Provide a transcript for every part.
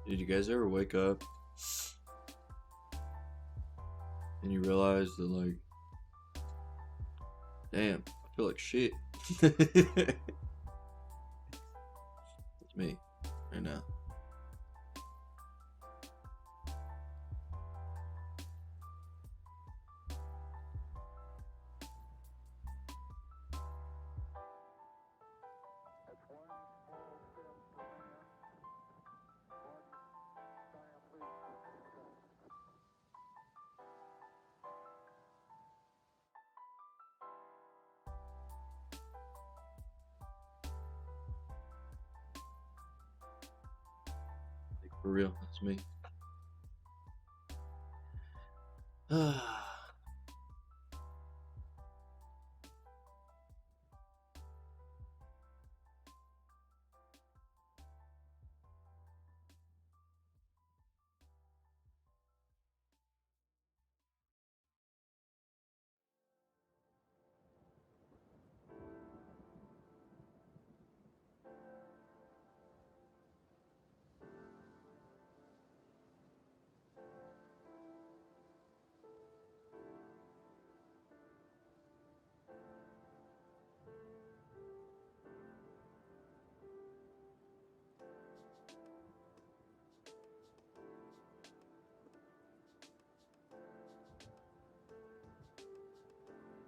Did you guys ever wake up and you realize that, like, damn, I feel like shit? It's me right now. Like, for real, that's me.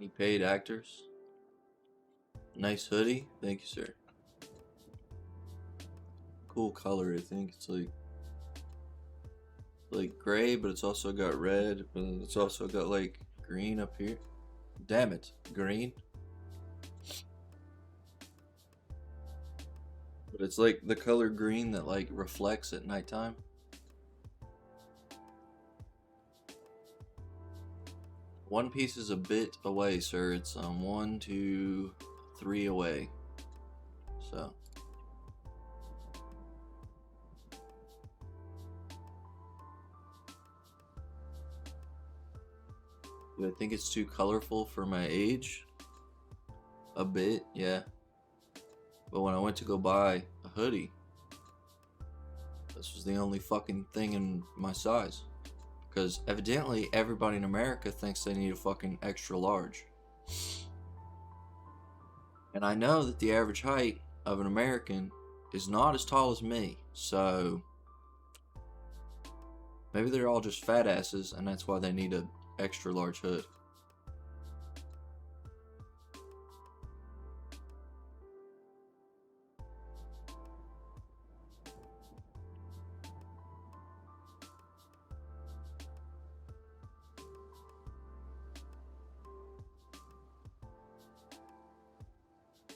Any paid actors? Nice hoodie, thank you, sir. Cool color, I think. It's like gray, but it's also got red, but it's also got like green up here. Damn it, green. But it's like the color green that like reflects at nighttime. One Piece is a bit away, sir. It's 1, 2, 3 away. So do I think it's too colorful for my age? A bit, yeah. But when I went to go buy a hoodie, this was the only fucking thing in my size. Because evidently everybody in America thinks they need a fucking extra large. And I know that the average height of an American is not as tall as me, so maybe they're all just fat asses and that's why they need an extra large hood.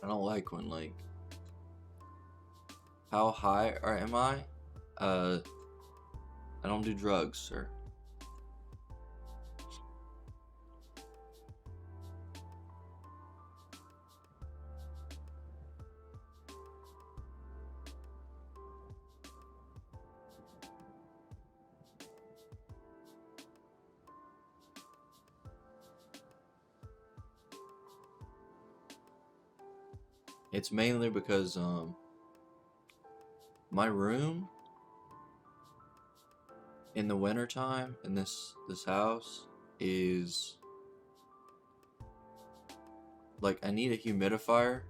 I don't like when, like, how high or am I? I don't do drugs, sir. It's mainly because my room in the wintertime in this house is like I need a humidifier.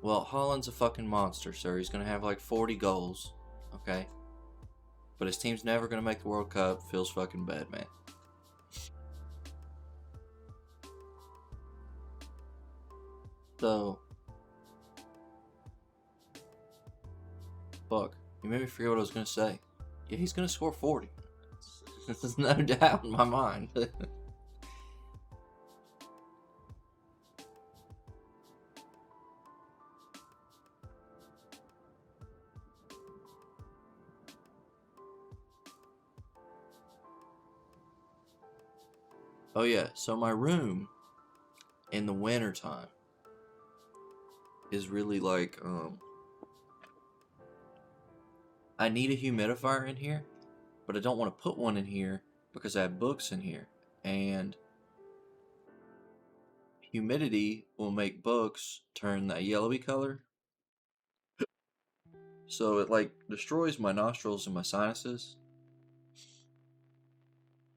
Well, Holland's a fucking monster, sir. He's gonna have like 40 goals, okay? But his team's never gonna make the World Cup. Feels fucking bad, man. So, fuck. You made me forget what I was gonna say. Yeah, he's gonna score 40. There's no doubt in my mind. Oh yeah, so my room in the wintertime is really like I need a humidifier in here, but I don't want to put one in here because I have books in here, and humidity will make books turn that yellowy color, So it like destroys my nostrils and my sinuses.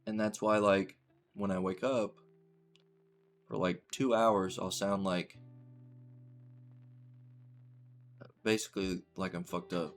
And that's why like when I wake up for like 2 hours, I'll sound like basically like I'm fucked up.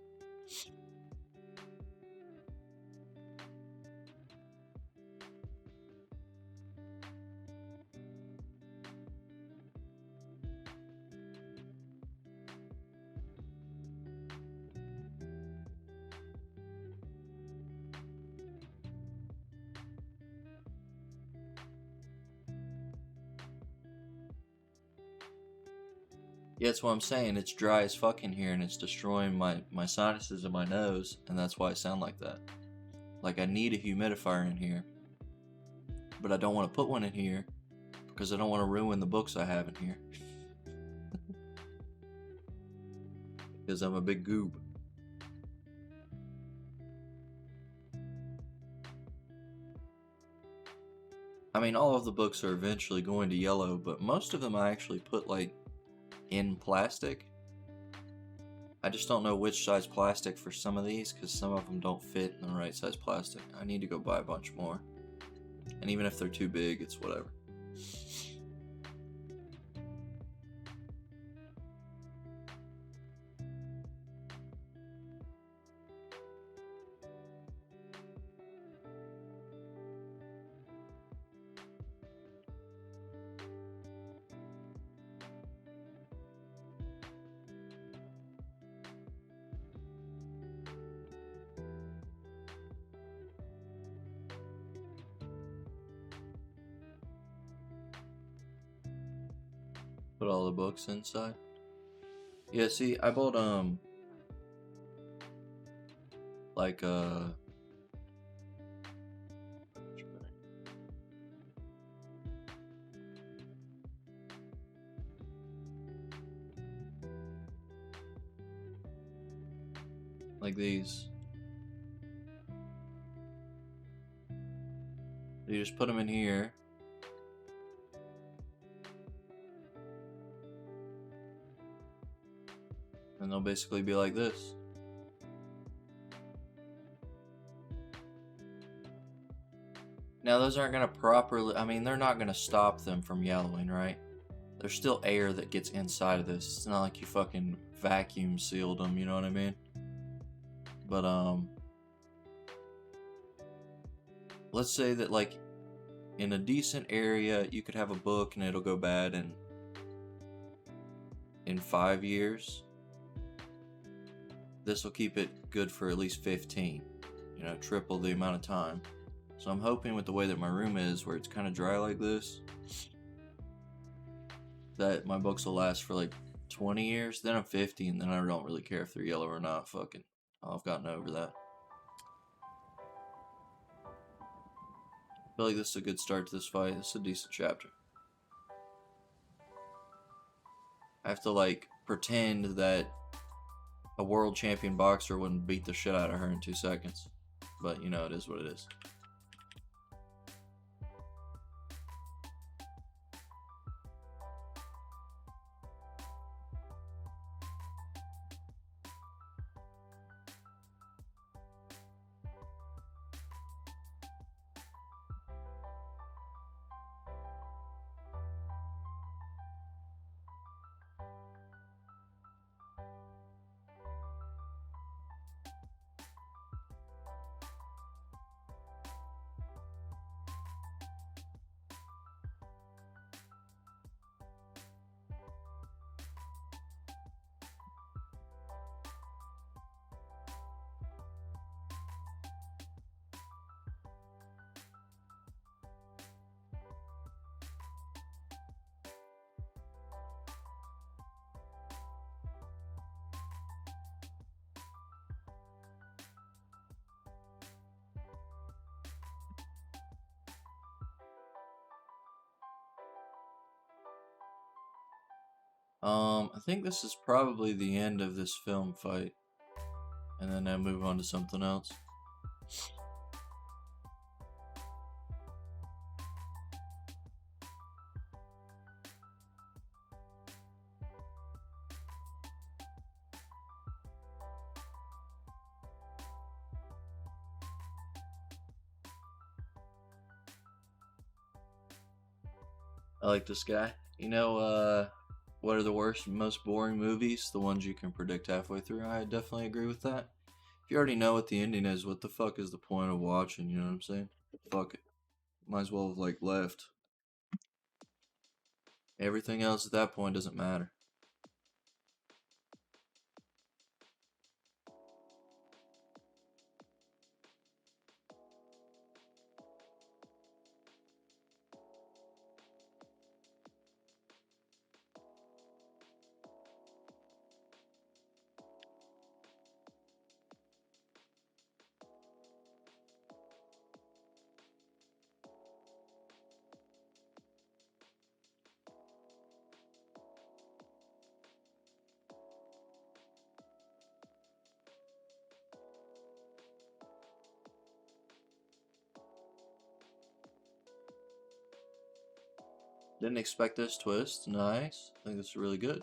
Yeah, that's what I'm saying. It's dry as fuck in here and it's destroying my sinuses and my nose, and that's why I sound like that. Like I need a humidifier in here, but I don't want to put one in here because I don't want to ruin the books I have in here. Because I'm a big goob. I mean, all of the books are eventually going to yellow, but most of them I actually put like in plastic. I just don't know which size plastic for some of these because some of them don't fit in the right size plastic. I need to go buy a bunch more. And even if they're too big, it's whatever. Put all the books inside. Yeah, see, I bought like like these. You just put them in here. And they'll basically be like this. Now those aren't going to properly, I mean, they're not going to stop them from yellowing, right? There's still air that gets inside of this. It's not like you fucking vacuum sealed them, you know what I mean? But let's say that like in a decent area you could have a book and it'll go bad in 5 years. This will keep it good for at least 15, you know, triple the amount of time. So I'm hoping with the way that my room is, where it's kind of dry like this, that my books will last for like 20 years. Then I'm 50 and then I don't really care if they're yellow or not. Fucking, I've gotten over that. I feel like this is a good start to this fight. This is a decent chapter. I have to like pretend that a world champion boxer wouldn't beat the shit out of her in 2 seconds. But you know, it is what it is. I think this is probably the end of this film fight. And then I move on to something else. I like this guy. You know, what are the worst, most boring movies? The ones you can predict halfway through. I definitely agree with that. If you already know what the ending is, what the fuck is the point of watching? You know what I'm saying? Fuck it. Might as well have, like, left. Everything else at that point doesn't matter. Didn't expect this twist. Nice. I think this is really good.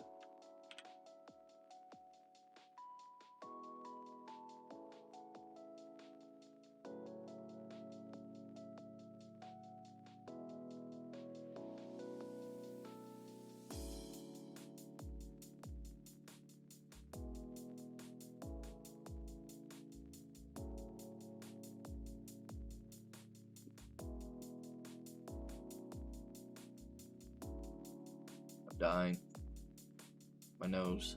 I'm dying. My nose.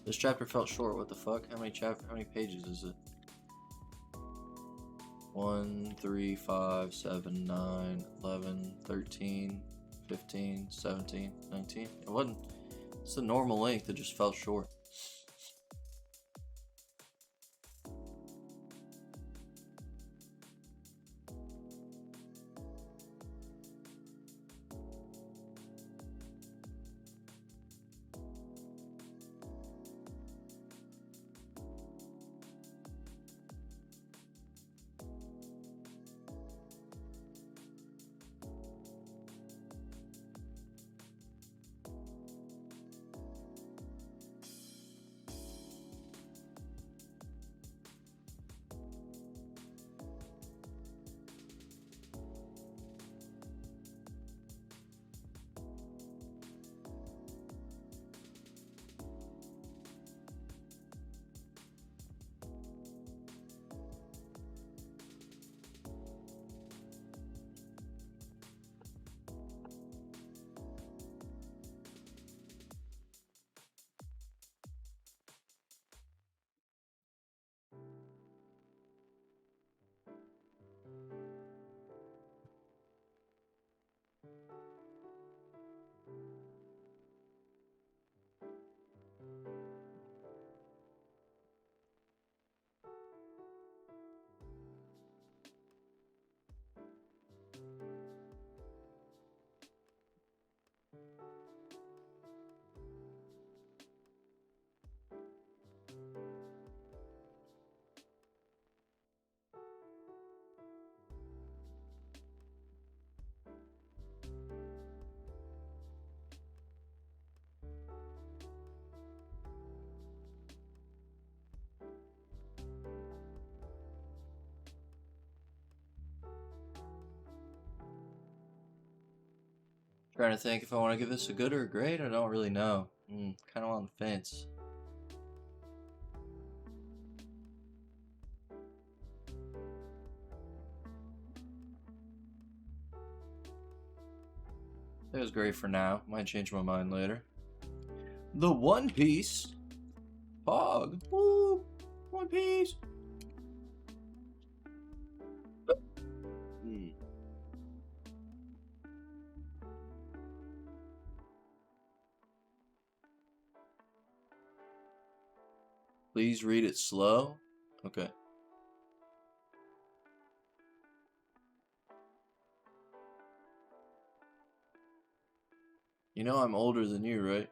This chapter felt short. What the fuck? How many pages is it? 1, 3, 5, 7, 9, 11, 13, 15, 17, 19. It wasn't. It's the normal length. It just felt short. Trying to think if I want to give this a good or a great. I don't really know. Kind of on the fence. It was great for now. Might change my mind later. The One Piece. Pog. Woo! One Piece. Please read it slow. Okay. You know I'm older than you, right?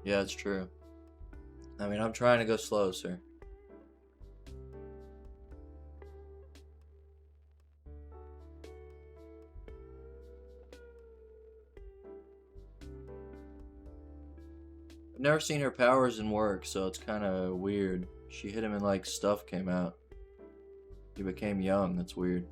Yeah, it's true. I mean, I'm trying to go slow, sir. I've never seen her powers in work, so it's kind of weird. She hit him and like stuff came out. He became young. That's weird.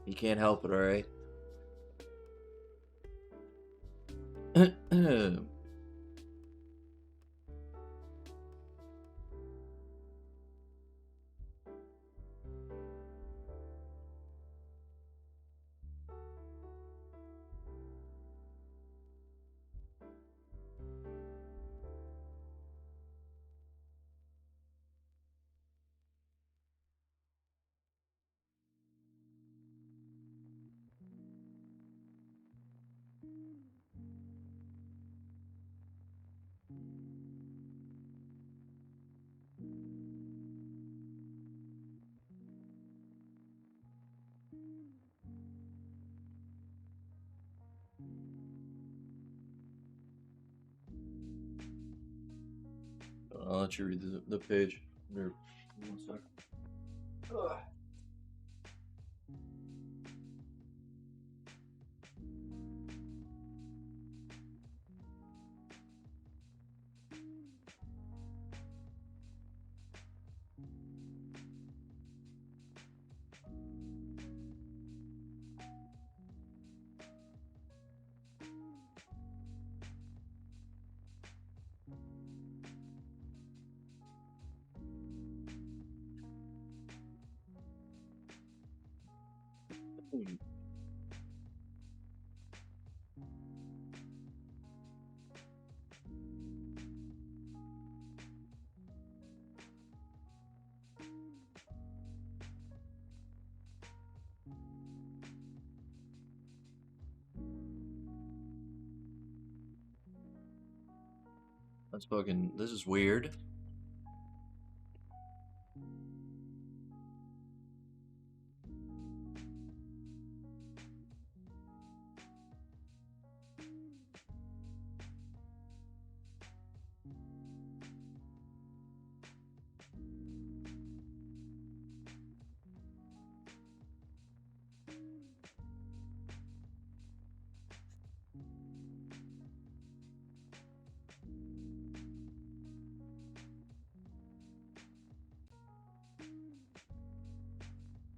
You can't help it, alright? I'll let you read the page. Here, one sec. Ugh. That's fucking. This is weird.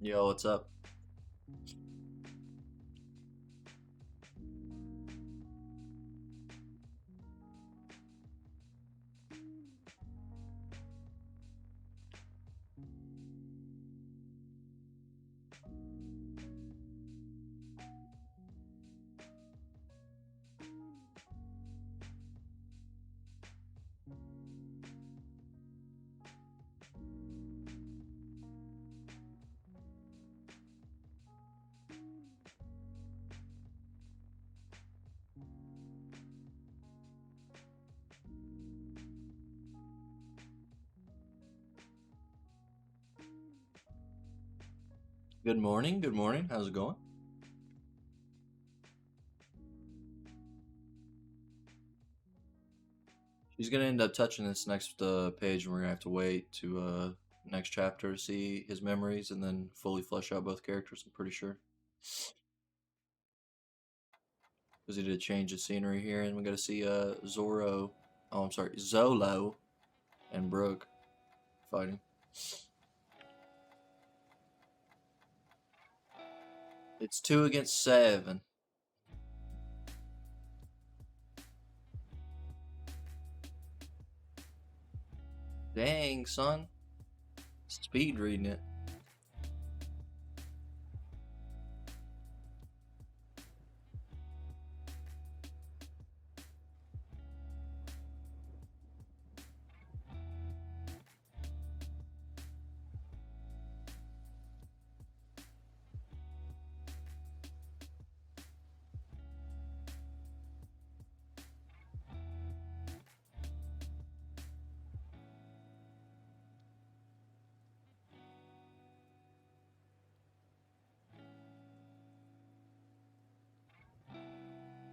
Yo, what's up? Good morning. Good morning. How's it going? She's gonna end up touching this next page, and we're gonna have to wait to next chapter to see his memories, and then fully flesh out both characters. I'm pretty sure because he did change the scenery here, and we got to see Zoro. Oh, I'm sorry, Zolo, and Brooke fighting. It's 2 against 7. Dang, son. Speed reading it.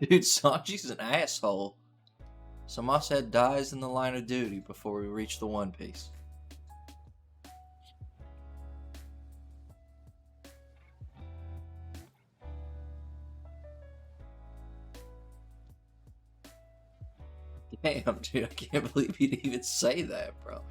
Dude, Sanji's an asshole. Samoset dies in the line of duty before we reach the One Piece. Damn, dude, I can't believe you'd even say that, bro.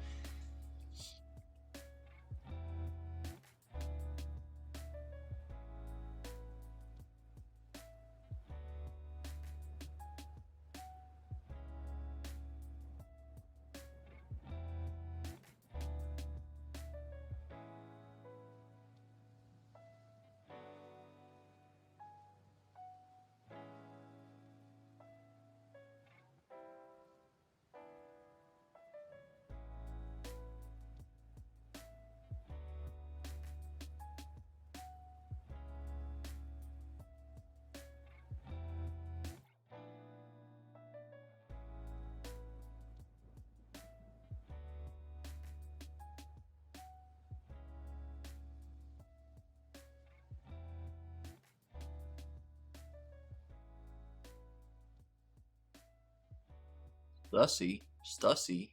Stussy?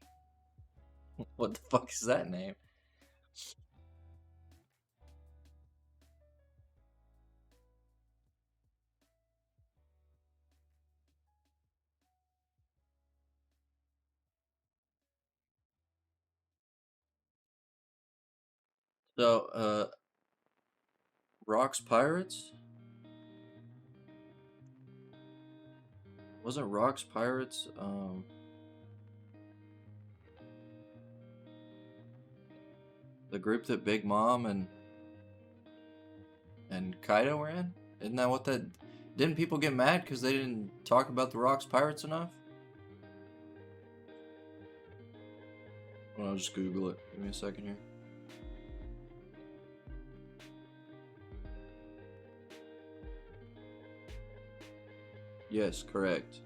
What the fuck is that name? So, Rocks Pirates? Wasn't Rocks Pirates, the group that Big Mom and Kaido were in? Isn't that what that... Didn't people get mad because they didn't talk about the Rocks Pirates enough? Well, I'll just Google it. Give me a second here. Yes, correct.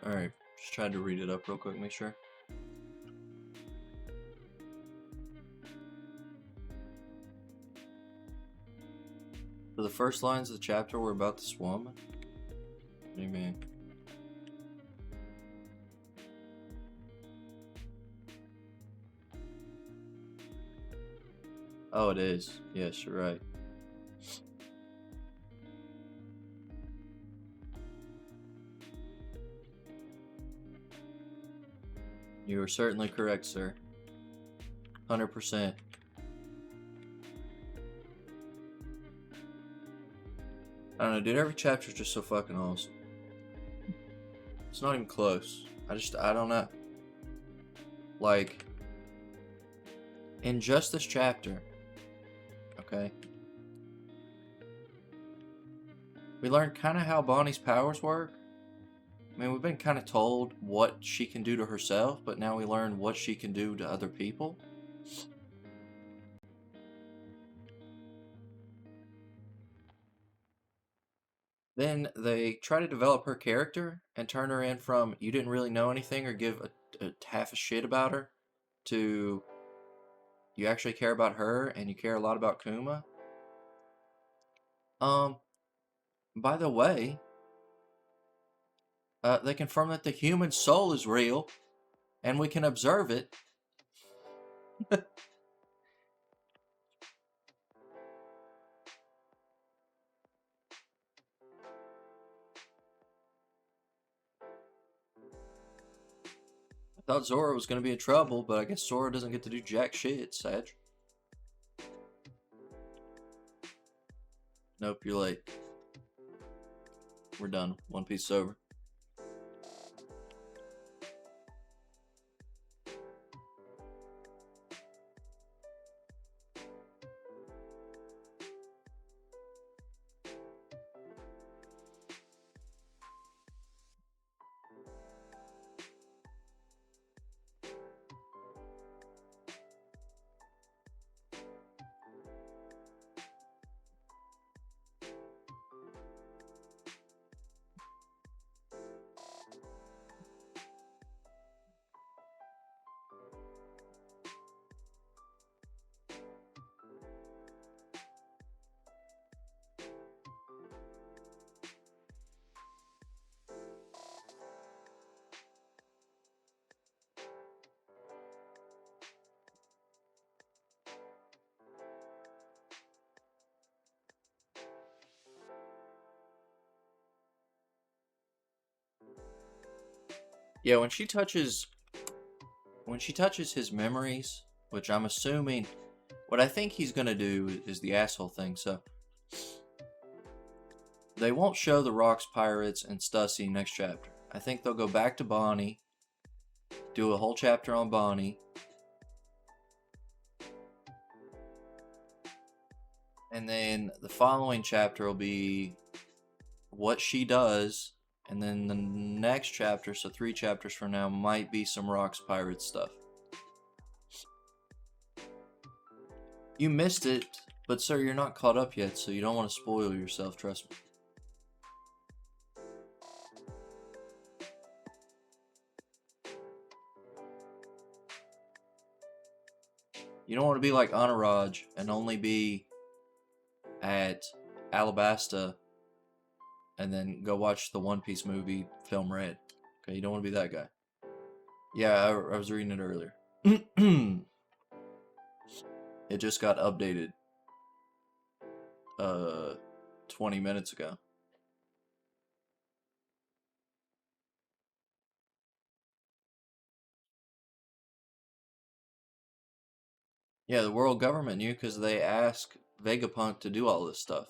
Alright, just tried to read it up real quick, make sure. So the first lines of the chapter were about this woman? What do you mean? Oh, it is. Yes, you're right. You are certainly correct, sir. 100%. I don't know, dude. Every chapter is just so fucking awesome. It's not even close. I don't know. Like, in just this chapter, okay, we learned kind of how Bonnie's powers work. I mean, we've been kind of told what she can do to herself, but now we learn what she can do to other people. Then they try to develop her character and turn her in from you didn't really know anything or give a half a shit about her to you actually care about her and you care a lot about Kuma. Um, by the way, they confirm that the human soul is real and we can observe it. I thought Zora was going to be in trouble, but I guess Zora doesn't get to do jack shit, Sag. Nope, you're late. We're done. One Piece is over. Yeah, when she touches his memories, which I'm assuming what I think he's gonna do is the asshole thing, so they won't show the Rocks Pirates and Stussy next chapter. I think they'll go back to Bonnie, do a whole chapter on Bonnie, and then the following chapter will be what she does, and then the next chapter, so 3 chapters from now, might be some Rocks Pirates stuff. You missed it, but sir, you're not caught up yet, so you don't want to spoil yourself, trust me. You don't want to be like Anuraj and only be at Alabasta and then go watch the One Piece movie Film Red. Okay, you don't want to be that guy. Yeah, I was reading it earlier. It just got updated 20 minutes ago. Yeah, the world government knew because they asked Vegapunk to do all this stuff.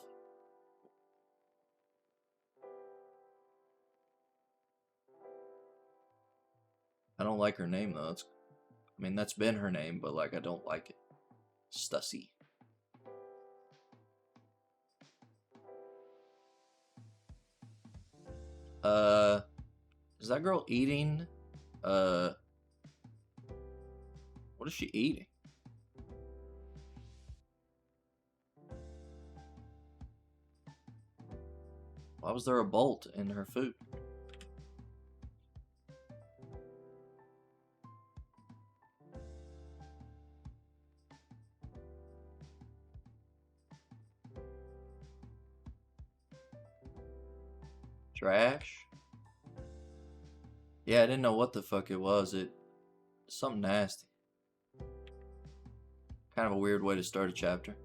I don't like her name though. I mean, that's been her name, but like, I don't like it. Stussy. Is that girl eating? What is she eating? Why was there a bolt in her food? Trash? Yeah, I didn't know what the fuck it was. Something nasty. Kind of a weird way to start a chapter.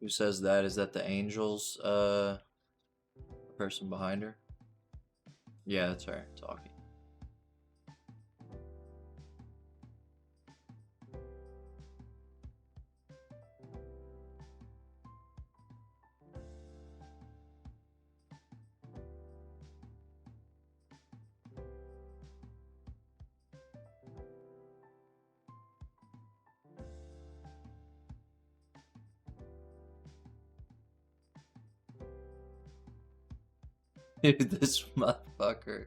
Who says that? Is that the angels person behind her? Yeah, that's her talking. Dude, this motherfucker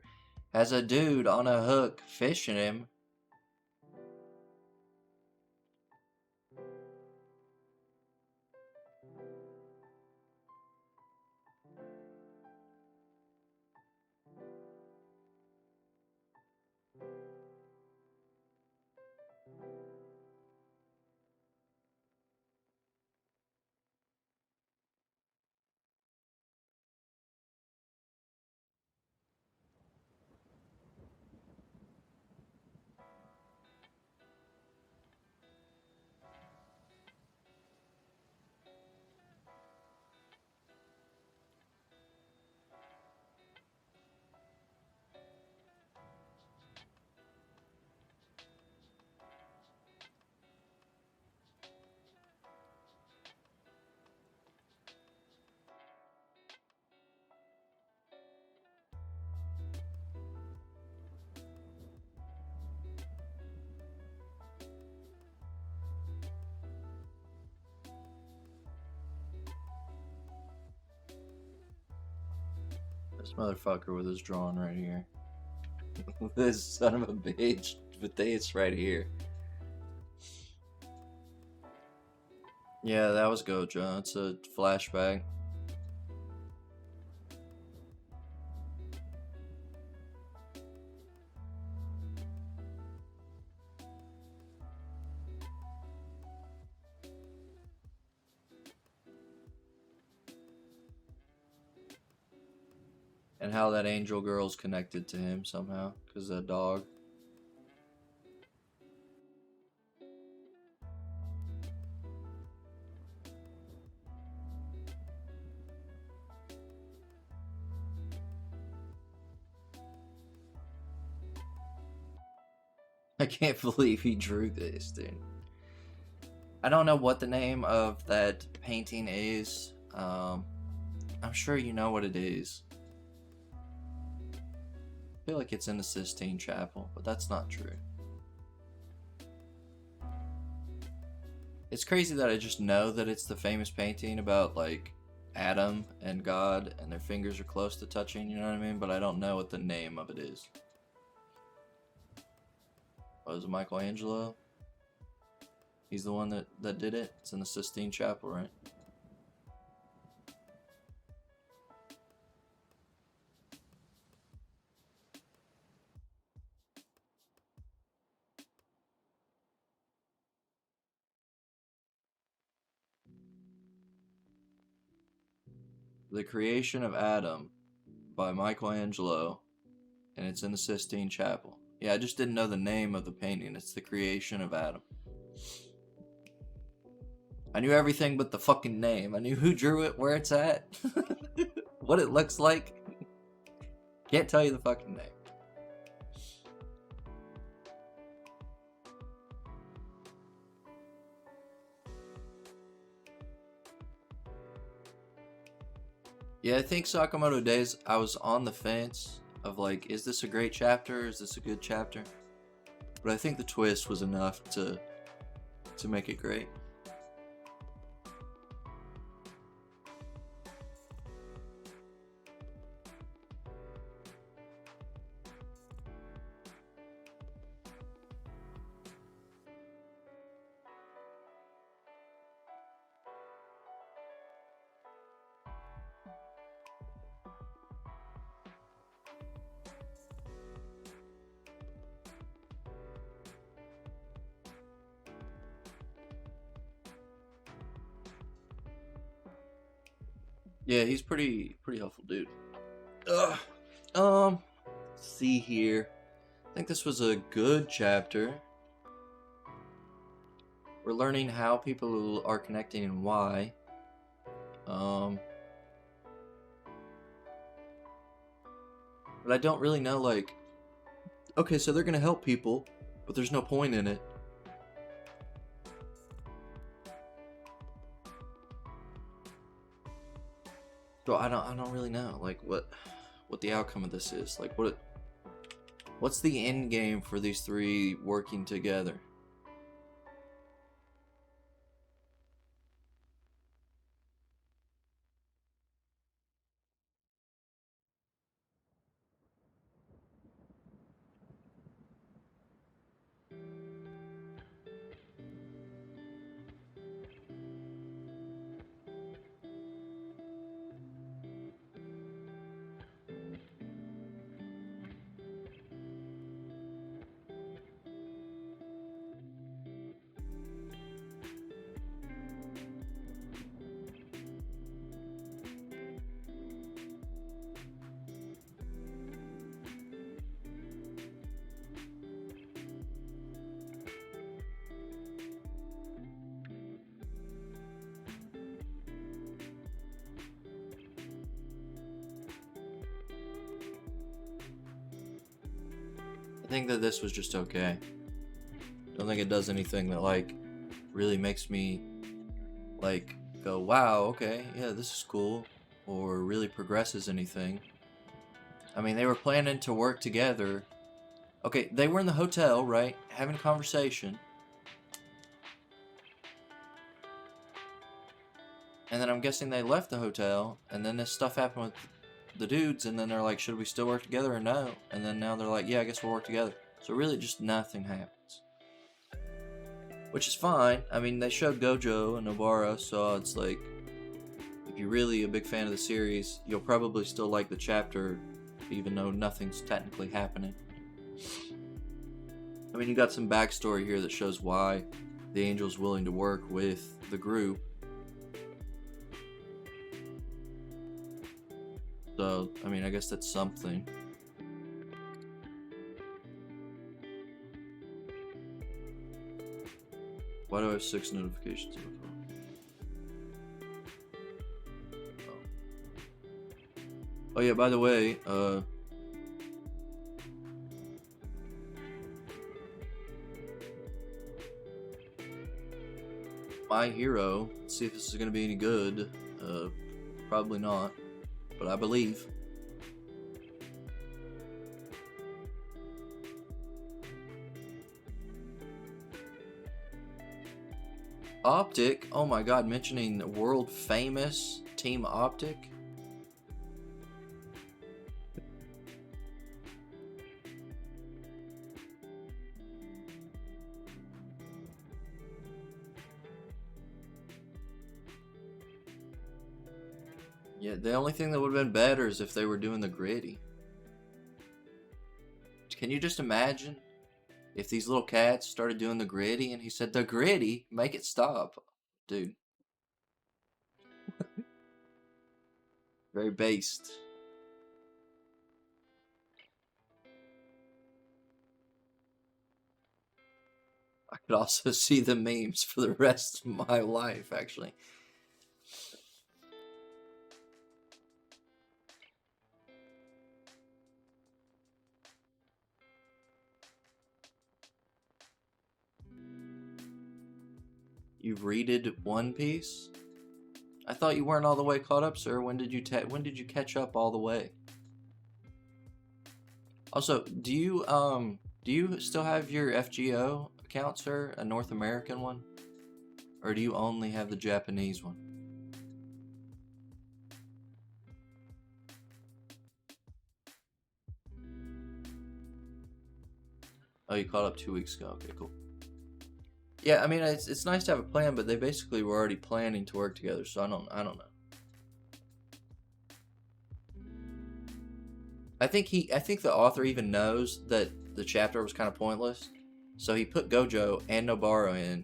has a dude on a hook fishing him. This motherfucker with his drawing right here. This son of a bitch with this right here. Yeah, that was Gojo. It's a flashback. And how that angel girl's connected to him somehow, because that dog. I can't believe he drew this, dude. I don't know what the name of that painting is. I'm sure you know what it is. I feel like it's in the Sistine Chapel, but that's not true. It's crazy that I just know that it's the famous painting about, like, Adam and God, and their fingers are close to touching, you know what I mean? But I don't know what the name of it is. Was it Michelangelo? He's the one that did it? It's in the Sistine Chapel, right? The Creation of Adam by Michelangelo, and it's in the Sistine Chapel. Yeah, I just didn't know the name of the painting. It's The Creation of Adam. I knew everything but the fucking name. I knew who drew it, where it's at, what it looks like. Can't tell you the fucking name. Yeah, I think Sakamoto Days, I was on the fence of like, is this a great chapter? Is this a good chapter? But I think the twist was enough to make it great. Yeah, he's pretty helpful dude. Ugh. Let's see here. I think this was a good chapter. We're learning how people are connecting and why. But I don't really know, like, okay, so they're gonna help people, but there's no point in it. So I don't really know, like, what the outcome of this is. Like, what's the end game for these three working together? I think that this was just okay. Don't think it does anything that, like, really makes me, like, go, wow, okay, yeah, this is cool, or really progresses anything. I mean, they were planning to work together. Okay, they were in the hotel, right, having a conversation. And then I'm guessing they left the hotel, and then this stuff happened with the dudes, and then they're like, should we still work together or no? And then now they're like, yeah, I guess we'll work together. So really just nothing happens. Which is fine. I mean, they showed Gojo and Nobara, so it's like, if you're really a big fan of the series, you'll probably still like the chapter, even though nothing's technically happening. I mean, you got some backstory here that shows why the Angel's willing to work with the group. So, I mean, I guess that's something. Why do I have 6 notifications on my phone? Oh yeah, by the way, My Hero, let's see if this is going to be any good. Probably not, but I believe. Optic, oh my god, mentioning world famous Team Optic. Yeah, the only thing that would have been better is if they were doing the gritty. Can you just imagine if these little cats started doing the gritty and he said, the gritty, make it stop? Dude. Very based. I could also see the memes for the rest of my life, actually. You've readed One Piece? I thought you weren't all the way caught up, sir. When did you catch up all the way? Also, do you still have your FGO account, sir? A North American one? Or do you only have the Japanese one? Oh, you caught up 2 weeks ago. Okay, cool. Yeah, I mean, it's nice to have a plan, but they basically were already planning to work together, so I don't know. I think the author even knows that the chapter was kind of pointless, so he put Gojo and Nobara in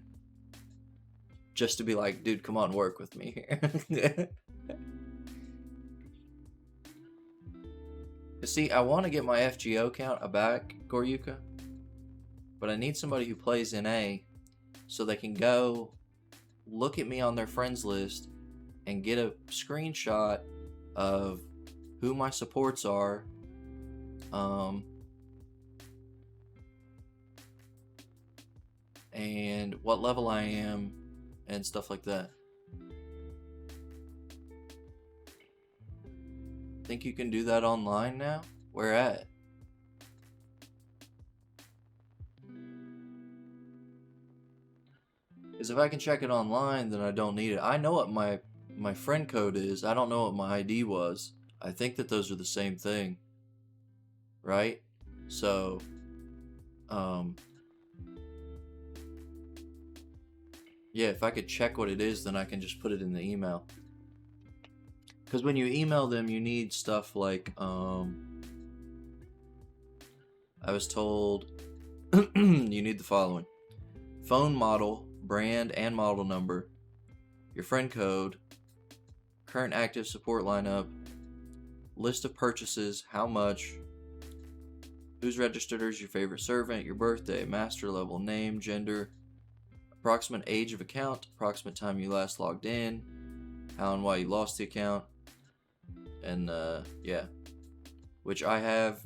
just to be like, dude, come on, work with me here. See, I want to get my FGO count back, Goryuka, but I need somebody who plays NA so they can go look at me on their friends list and get a screenshot of who my supports are, and what level I am, and stuff like that. Think you can do that online now? Where at? Because if I can check it online, then I don't need it. I know what my friend code is. I don't know what my ID was. I think that those are the same thing. Right? So, yeah, if I could check what it is, then I can just put it in the email. Because when you email them, you need stuff like, I was told you need the following: phone model, brand and model number, your friend code, current active support lineup, list of purchases, how much, who's registered as your favorite servant, your birthday, master level, name, gender, approximate age of account, approximate time you last logged in, how and why you lost the account, and yeah, which I have.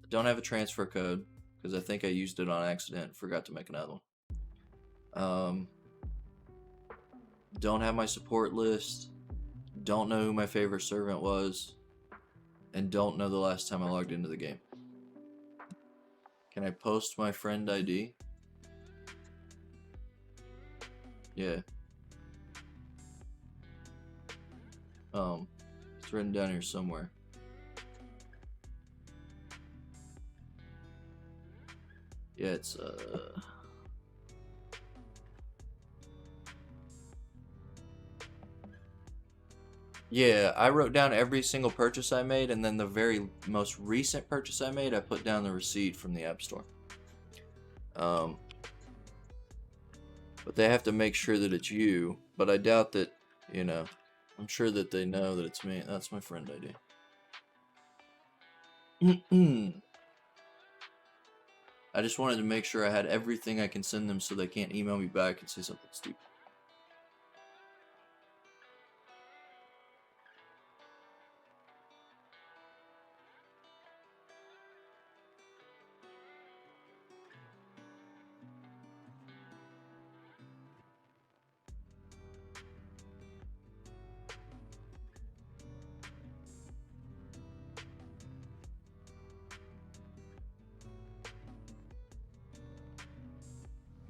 Don't have a transfer code because I think I used it on accident. Forgot to make another one. Don't have my support list. Don't know who my favorite servant was, and don't know the last time I logged into the game. Can I post my friend ID? Yeah. It's written down here somewhere. Yeah, it's yeah, I wrote down every single purchase I made, and then the very most recent purchase I made, I put down the receipt from the App Store. But they have to make sure that it's you, but I doubt that, you know, I'm sure that they know that it's me. That's my friend ID. I just wanted to make sure I had everything I can send them so they can't email me back and say something stupid.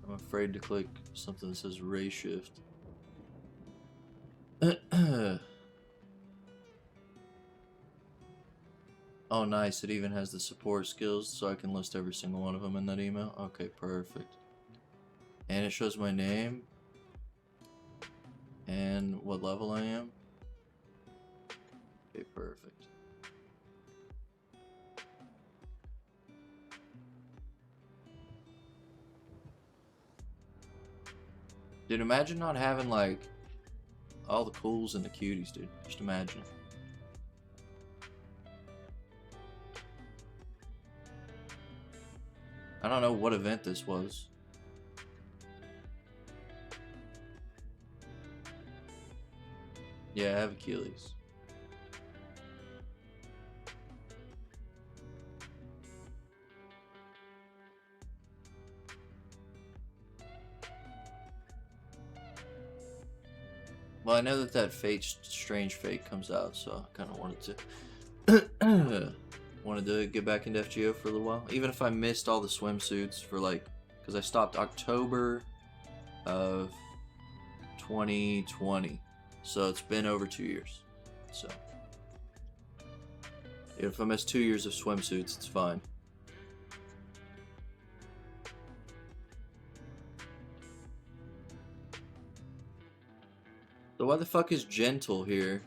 I'm afraid to click something that says Ray Shift. Oh, nice. It even has the support skills, so I can list every single one of them in that email. Okay, perfect. And it shows my name and what level I am. Okay, perfect. Dude, imagine not having, like, all the cools and the cuties, dude. Just imagine. I don't know what event this was. Yeah, I have Achilles. Well, I know that Strange Fate comes out, so I kind of wanted to get back into FGO for a little while. Even if I missed all the swimsuits for, like, because I stopped October of 2020, so it's been over 2 years. So if I miss 2 years of swimsuits, it's fine. So why the fuck is Gentle here?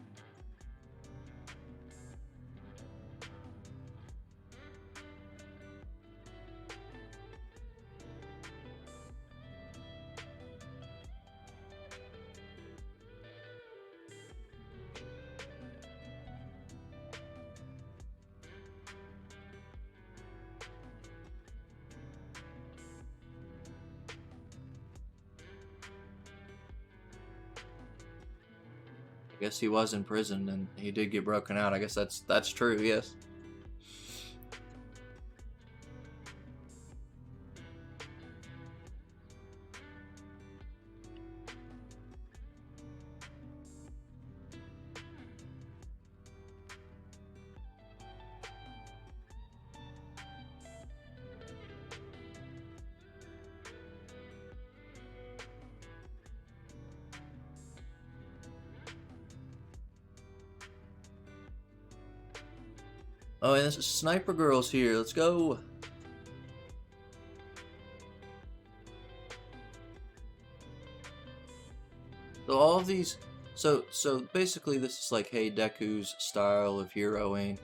Guess he was in prison and he did get broken out. I guess that's true, yes. Oh, and this Sniper Girl's here. Let's go. So all of these, so basically this is like, hey, Deku's style of heroing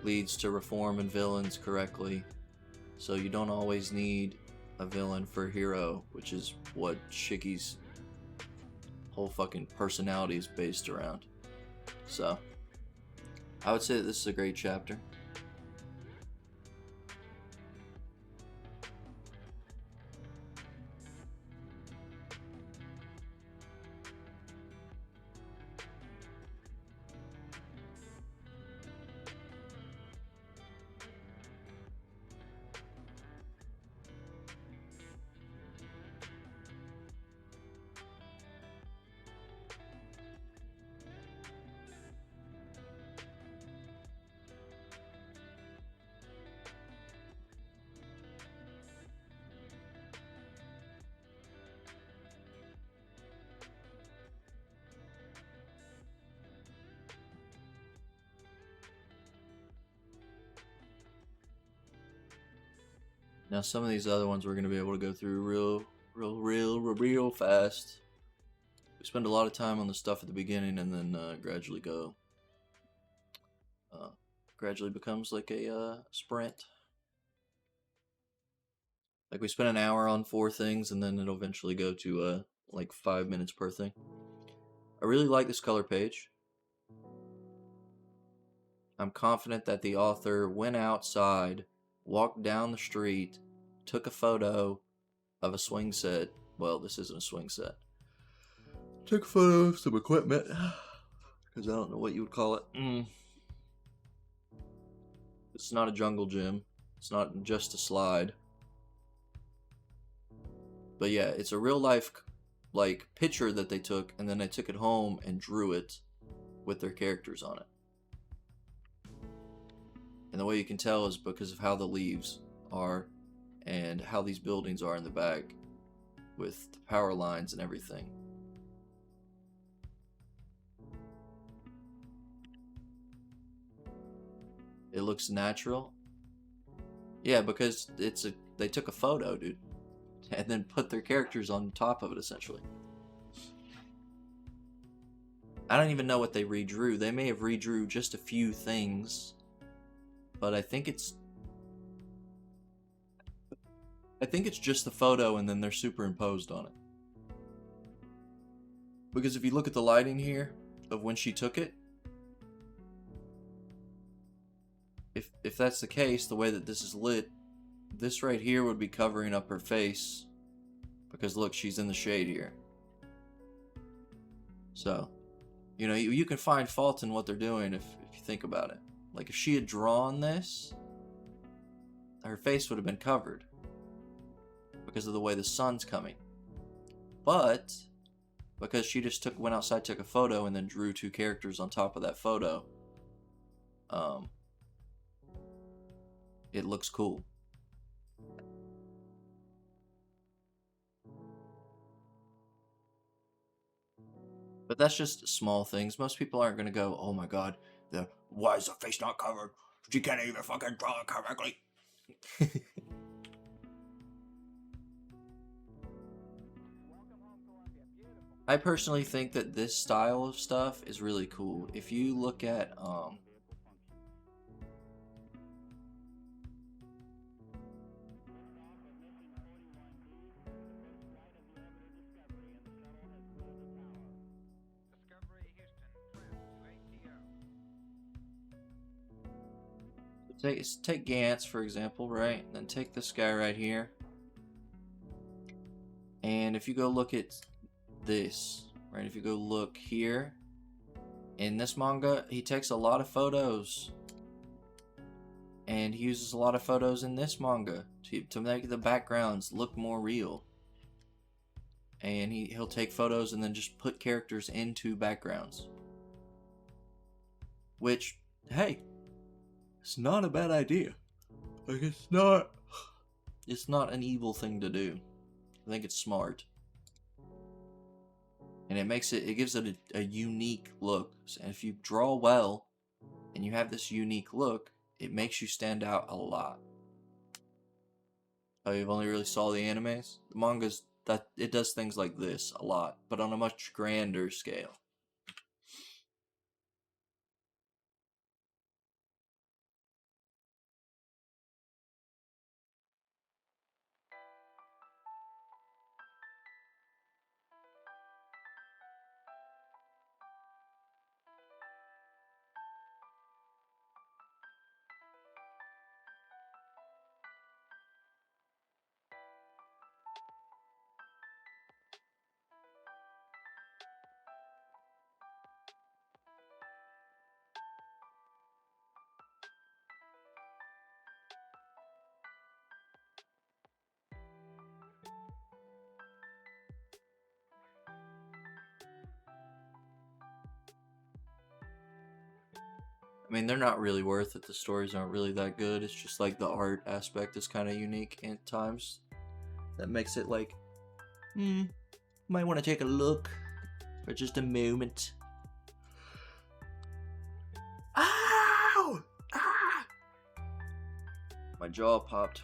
leads to reform in villains correctly. So you don't always need a villain for a hero, which is what Shiki's whole fucking personality is based around. So I would say that this is a great chapter. Now some of these other ones we're going to be able to go through real fast. We spend a lot of time on the stuff at the beginning and then gradually becomes like a sprint. Like we spend an hour on 4 things and then it'll eventually go to like 5 minutes per thing. I really like this color page. I'm confident that the author went outside, walked down the street, took a photo of a swing set. Well, this isn't a swing set. Took a photo of some equipment, because I don't know what you would call it. It's not a jungle gym. It's not just a slide. But yeah, it's a real life like picture that they took, and then they took it home and drew it with their characters on it. And the way you can tell is because of how the leaves are and how these buildings are in the back with the power lines and everything. It looks natural. Yeah, because they took a photo, dude, and then put their characters on top of it essentially. I don't even know what they redrew. They may have redrew just a few things. But I think it's just the photo and then they're superimposed on it. Because if you look at the lighting here of when she took it, if that's the case, the way that this is lit, this right here would be covering up her face. Because look, she's in the shade here. So, you know, you can find fault in what they're doing if you think about it. Like, if she had drawn this, her face would have been covered because of the way the sun's coming. But because she just went outside, took a photo, and then drew 2 characters on top of that photo, it looks cool. But that's just small things. Most people aren't going to go, oh my god, why is the face not covered? She can't even fucking draw it correctly. I personally think that this style of stuff is really cool. If you look at take Gantz for example, right? And then take this guy right here. And if you go look at this, right? If you go look here, In this manga, he takes a lot of photos. And he uses a lot of photos in this manga to make the backgrounds look more real. And he'll take photos and then just put characters into backgrounds. Which, hey, it's not a bad idea. Like, it's not an evil thing to do. I think it's smart. And it gives it a unique look. And if you draw well and you have this unique look, it makes you stand out a lot. Oh, you've only really saw the animes? The manga's that it does things like this a lot, but on a much grander scale. I mean, they're not really worth it. The stories aren't really that good. It's just like the art aspect is kind of unique at times. That makes it like, might want to take a look for just a moment. Ow! Ah! My jaw popped.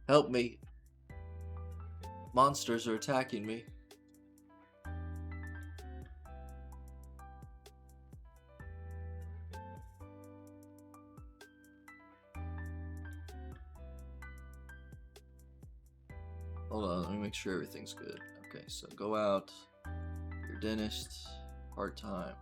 Help me. Monsters are attacking me. Hold on, let me make sure everything's good. Okay, so go out. Your dentist, part-time.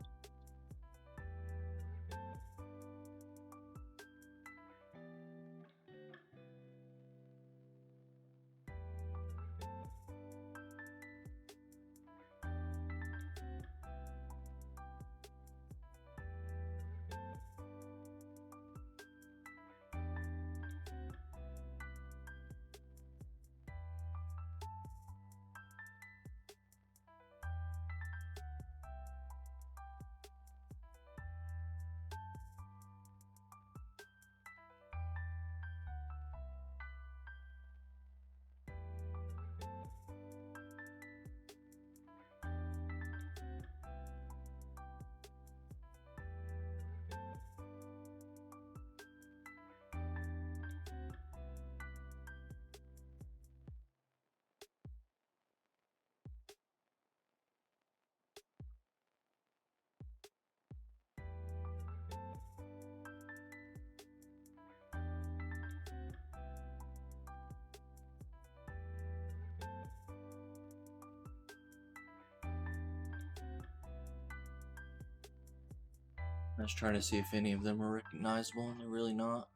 I was trying to see if any of them are recognizable, and they're really not.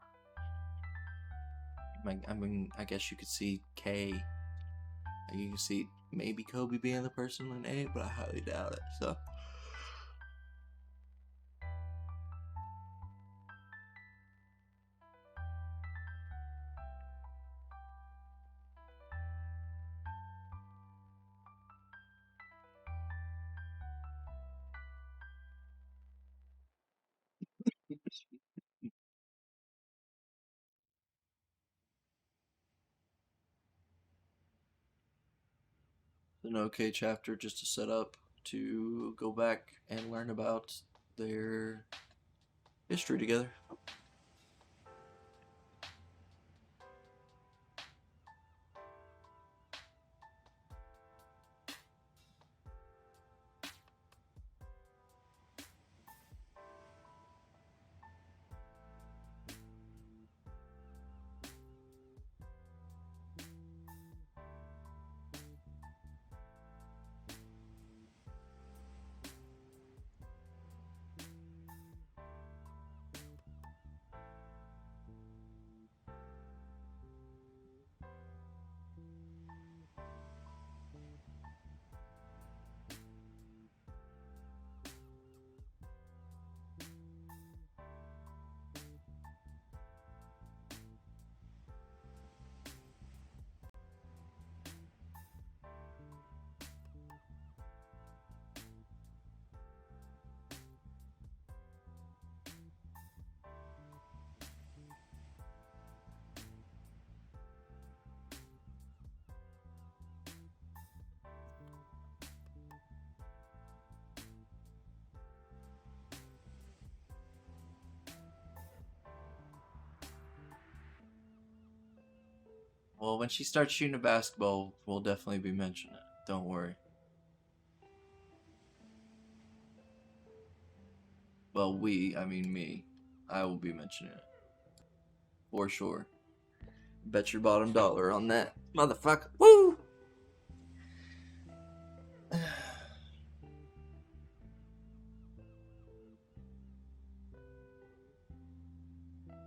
I mean, I guess you could see K. You can see maybe Kobe being the person in A, but I highly doubt it, so. An okay chapter just to set up to go back and learn about their history together. Well, when she starts shooting a basketball, we'll definitely be mentioning it. Don't worry. Well, I mean me. I will be mentioning it. For sure. Bet your bottom dollar on that. Motherfucker. Woo!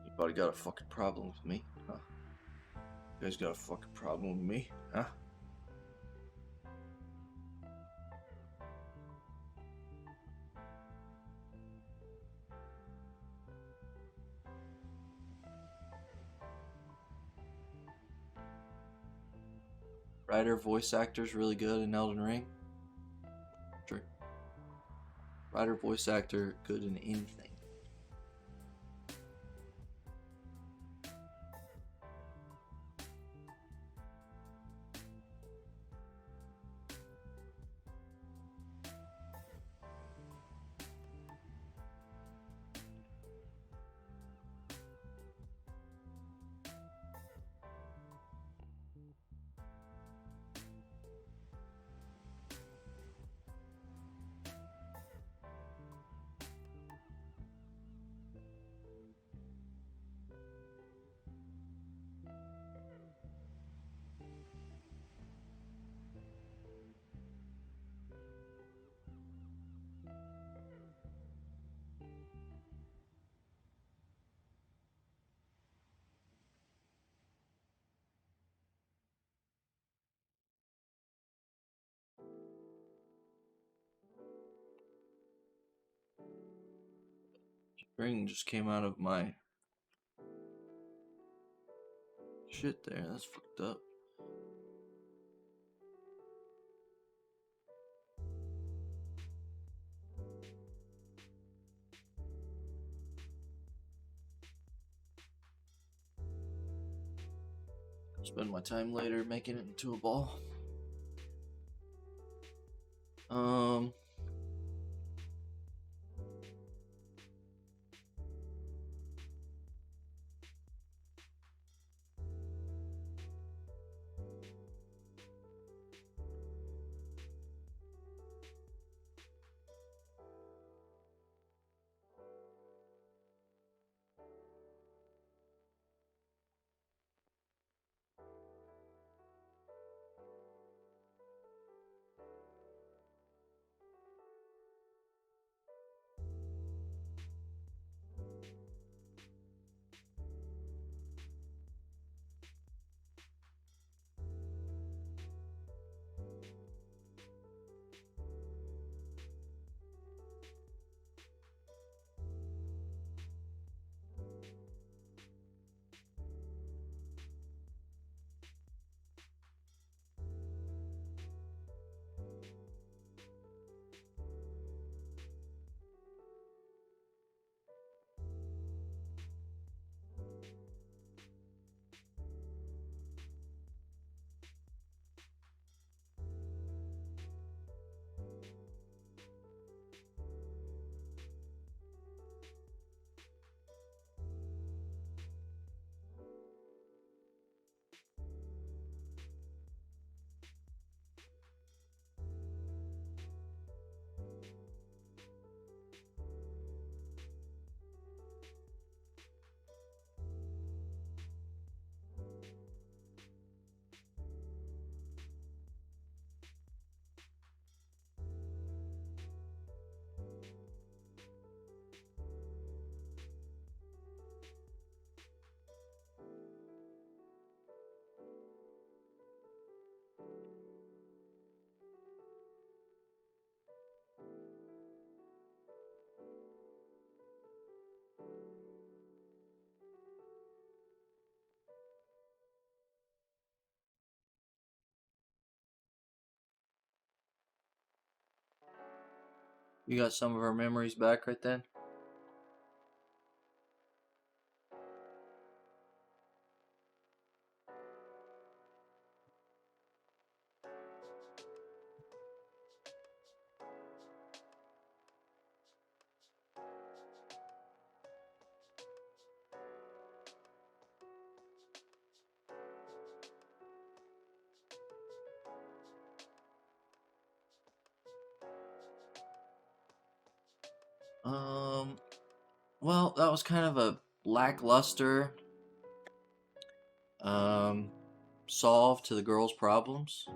Anybody got a fucking problem with me? Huh? You guys got a fucking problem with me? Huh? Writer, voice actor's really good in Elden Ring. Sure. Writer, voice actor, good in anything. Ring just came out of my shit there. That's fucked up. Spend my time later making it into a ball. Um, you got some of our memories back right then? Um, well, that was kind of a lackluster um, solve to the girls' problems.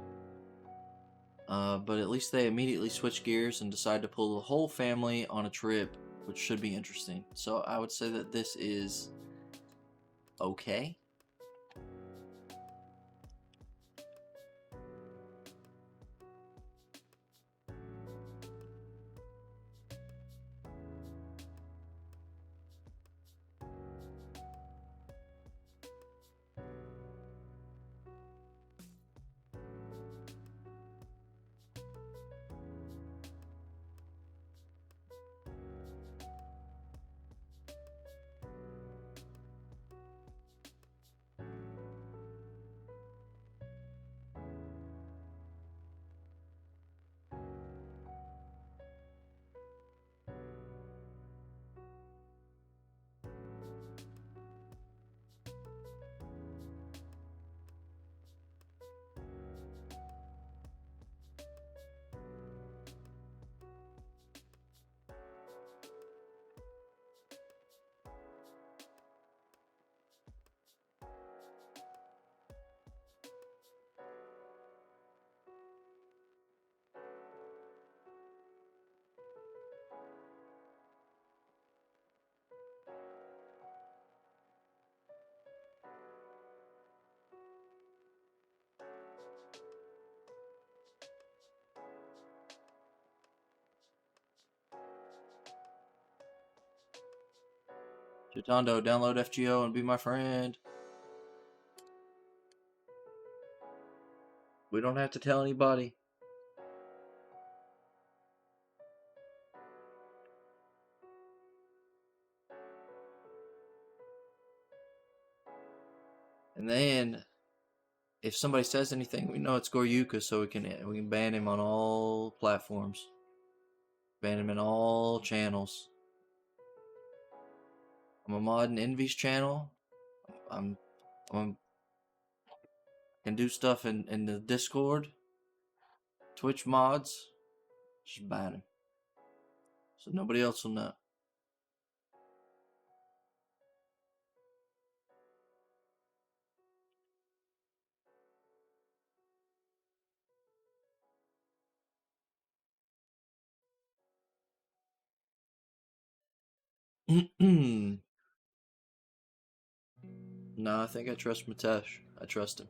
But at least they immediately switch gears and decide to pull the whole family on a trip, which should be interesting. So I would say that this is okay. Chitando, download FGO and be my friend. We don't have to tell anybody. And then, if somebody says anything, we know it's Goryuka, so we can ban him on all platforms. Ban him in all channels. I'm a mod in Envy's channel. I'm can do stuff in the Discord, Twitch mods. Just ban him, so nobody else will know. No, I think I trust Matesh. I trust him.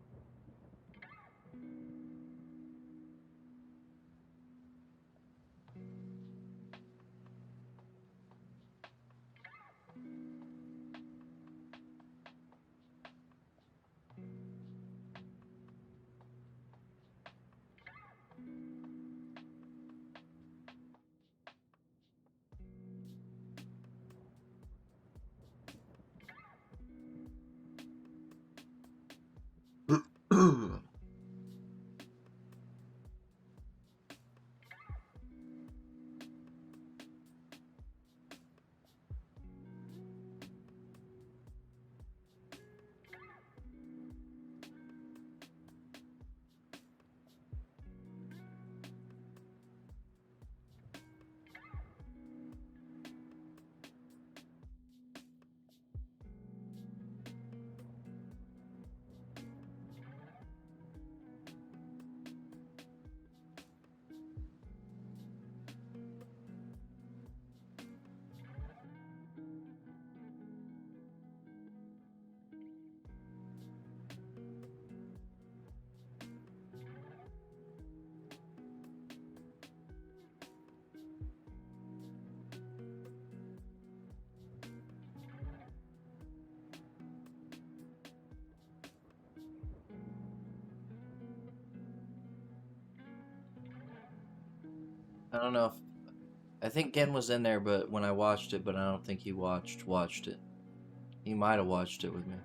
I don't know if I think Gen was in there, but when I watched it, but I don't think he watched it. He might have watched it with me.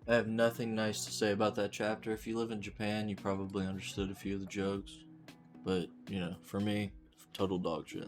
I have nothing nice to say about that chapter. If you live in Japan, you probably understood a few of the jokes. But, you know, for me, total dog shit.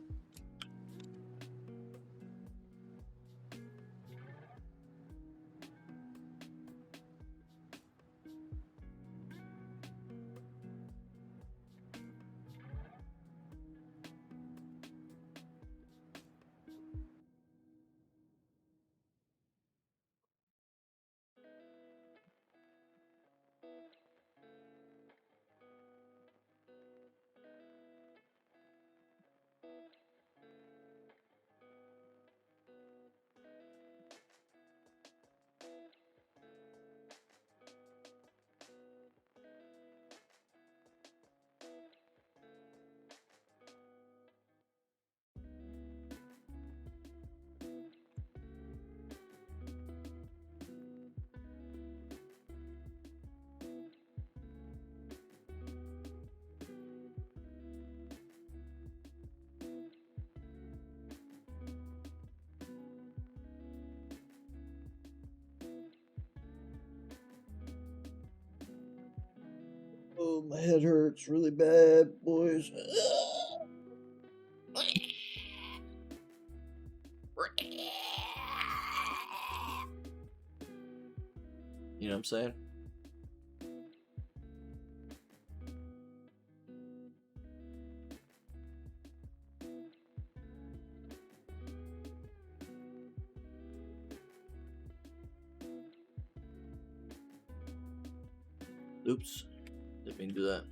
Oh, my head hurts really bad, boys. You know what I'm saying? Oops. Didn't mean to do that.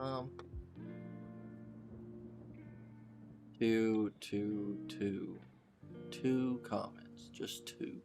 Um, two comments, just two.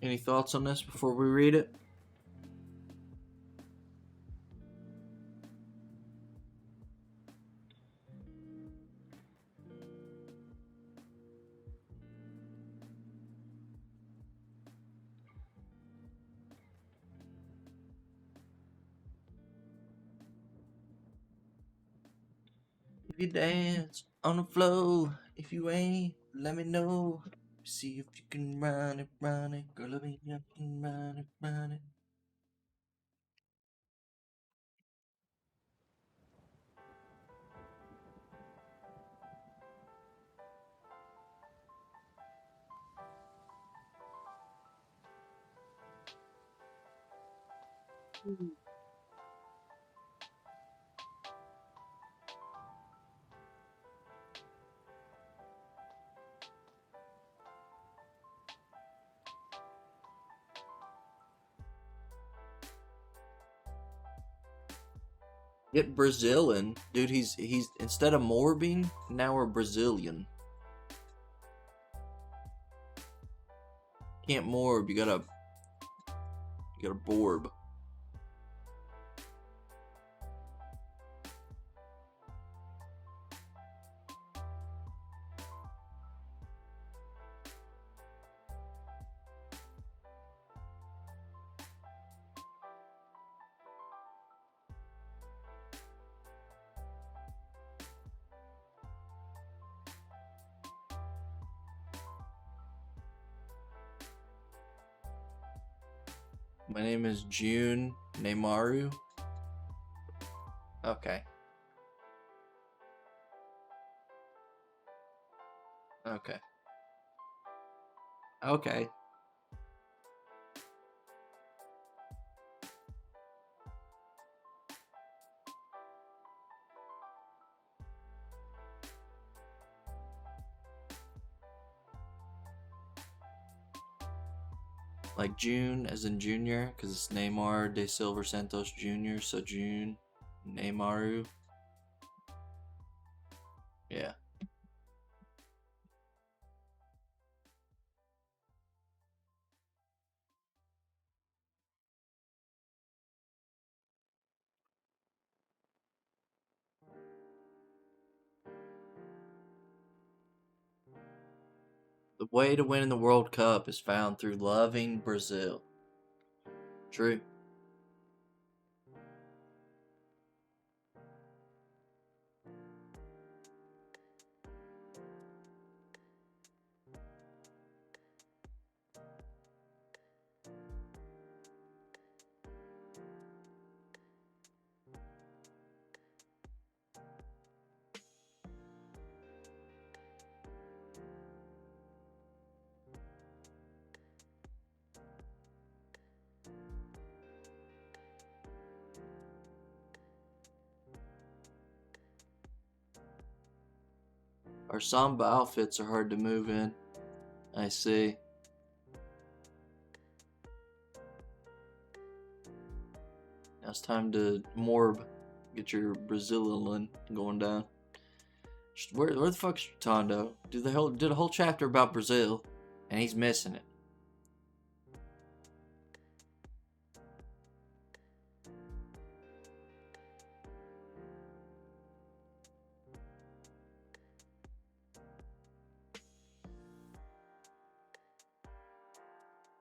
Any thoughts on this before we read it? If you dance on the floor, if you ain't, let me know. See if you can run it, girl. Let me you can run it. Get Brazilian, dude. He's instead of morbing, now we're Brazilian. Can't morb, you gotta borb. My name is June Neymaru. Okay. Okay. Okay. Like June as in junior, because it's Neymar de Silva Santos Jr., so June Neymaru. Yeah. The way to win in the World Cup is found through loving Brazil. True. Our samba outfits are hard to move in. I see. Now it's time to morb. Get your Brazilian going down. Where the fuck's Tondo? Did a whole chapter about Brazil, and he's missing it.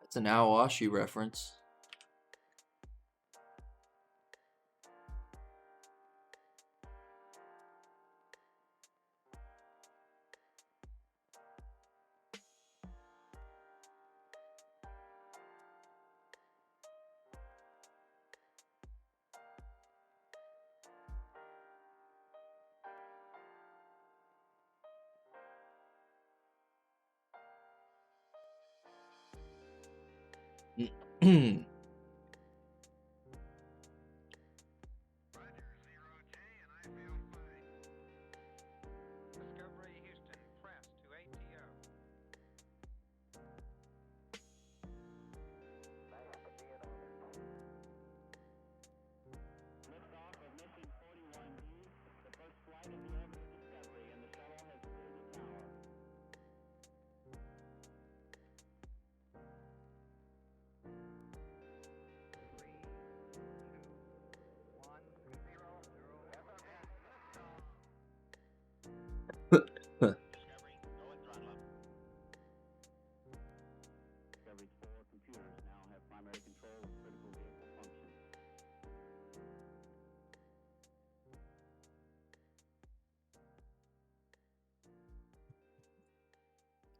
That's an Awashi reference.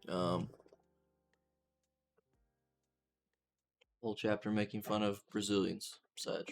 Whole chapter making fun of Brazilians. Sad.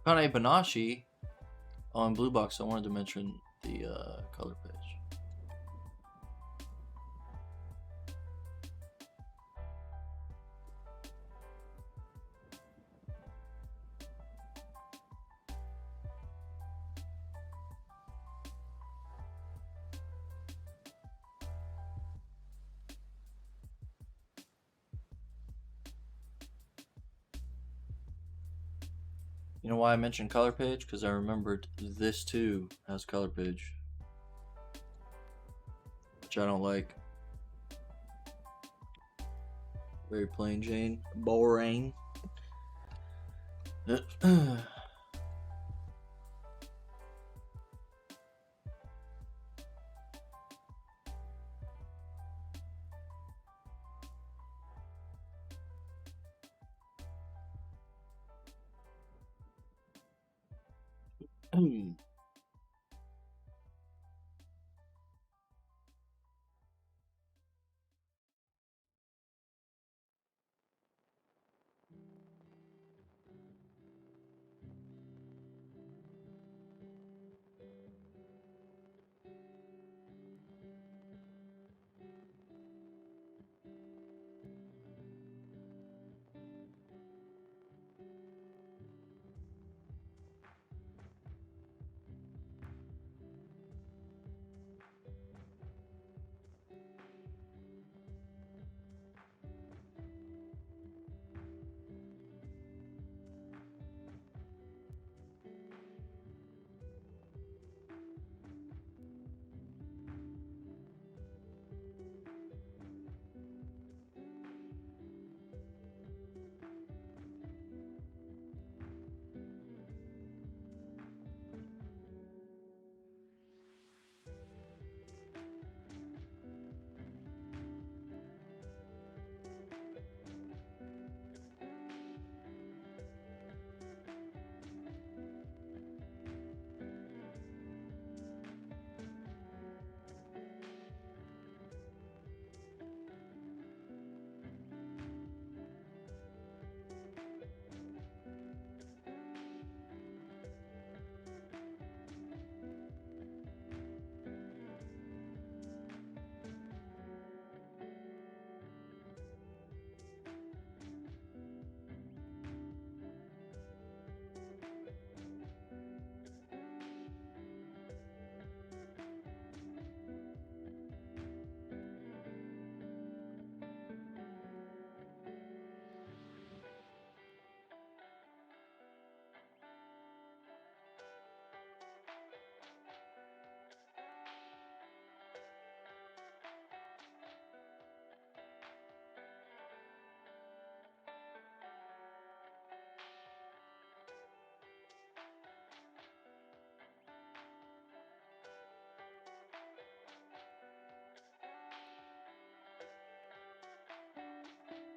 Kane Banashi on Blue Box. I wanted to mention the color page. You know why I mentioned color page? Because I remembered this too has color page, which I don't like. Very plain Jane. Boring.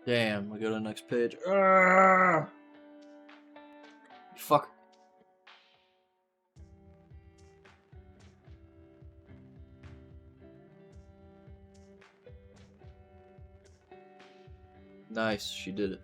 Damn, we go to the next page. Arrgh! Fuck. Nice, she did it.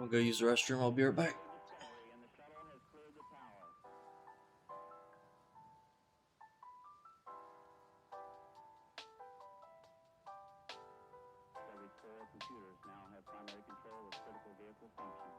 I'm gonna go use the restroom. I'll be right back. Computers now have primary control of critical vehicle functions.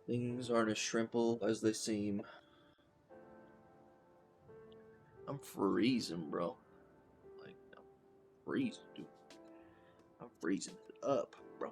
Things aren't as shrimple as they seem. I'm freezing, bro. Like, I'm freezing, dude. I'm freezing it up, bro.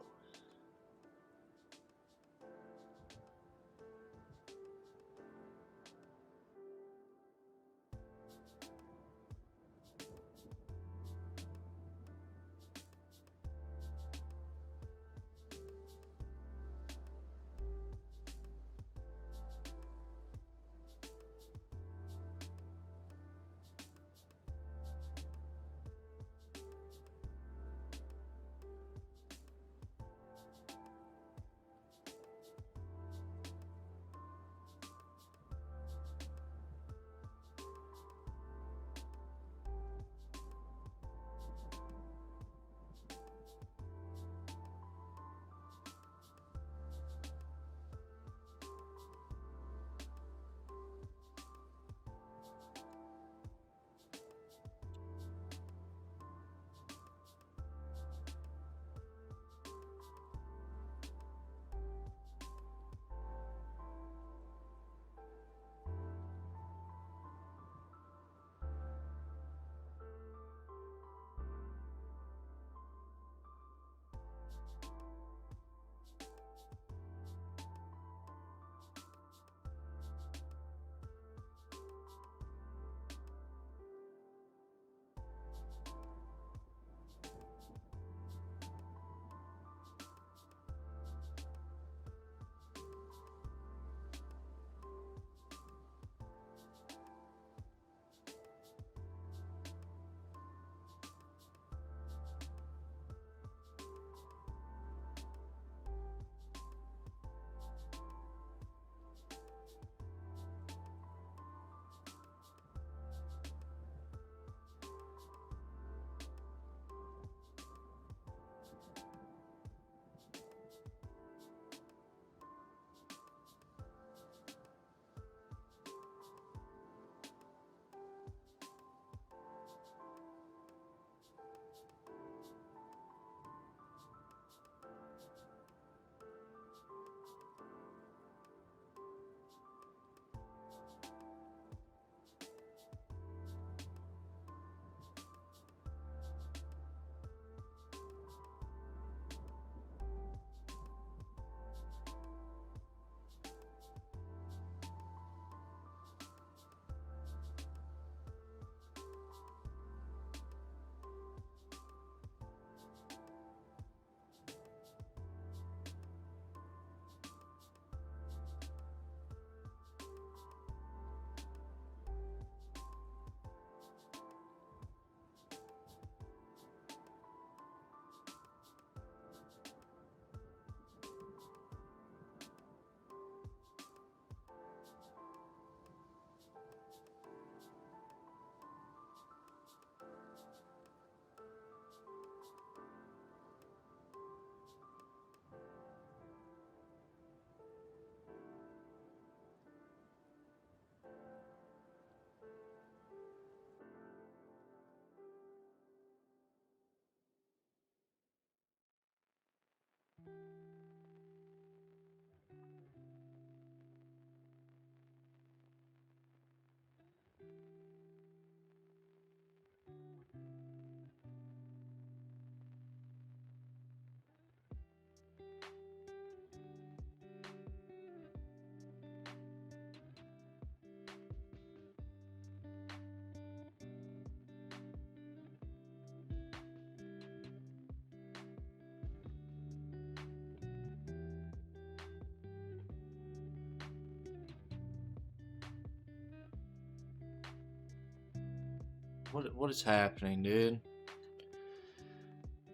What is happening, dude?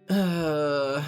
Uh,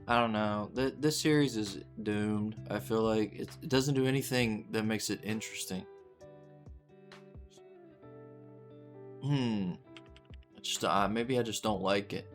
I don't know. This series is doomed. I feel like it doesn't do anything that makes it interesting. Just maybe I just don't like it.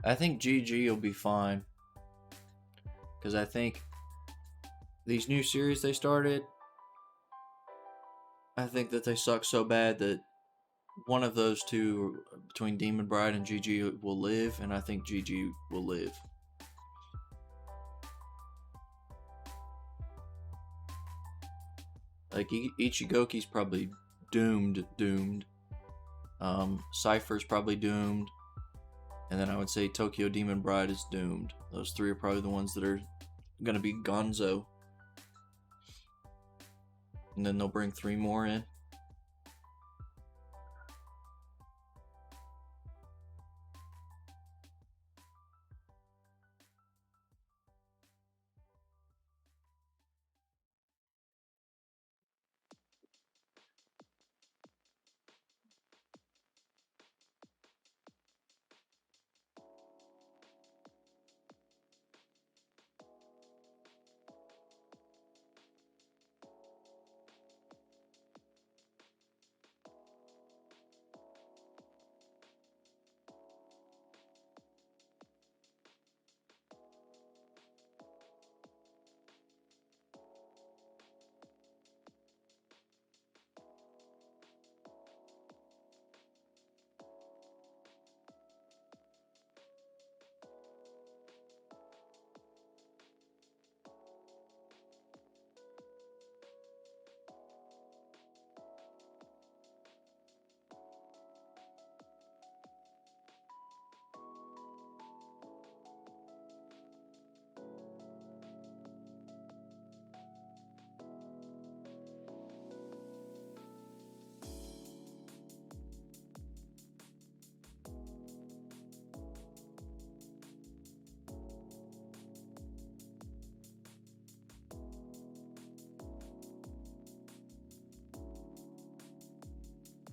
I think GG will be fine because I think these new series they started, I think that they suck so bad that one of those two between Demon Bride and GG will live, and I think GG will live. Like Ichigoki's probably doomed. Cypher's probably doomed, and then I would say Tokyo Demon Bride is doomed. Those three are probably the ones that are gonna be gonzo, and then they'll bring three more in.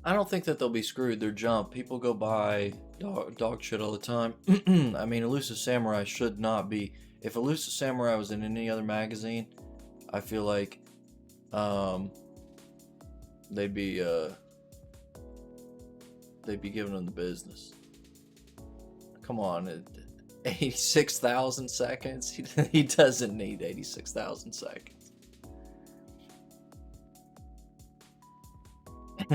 I don't think that they'll be screwed. They're Jump. People go buy dog shit all the time. I mean, Elusive Samurai should not be. If Elusive Samurai was in any other magazine, I feel like um, they'd be giving them the business. Come on, 86,000 seconds. He doesn't need 86,000 seconds. I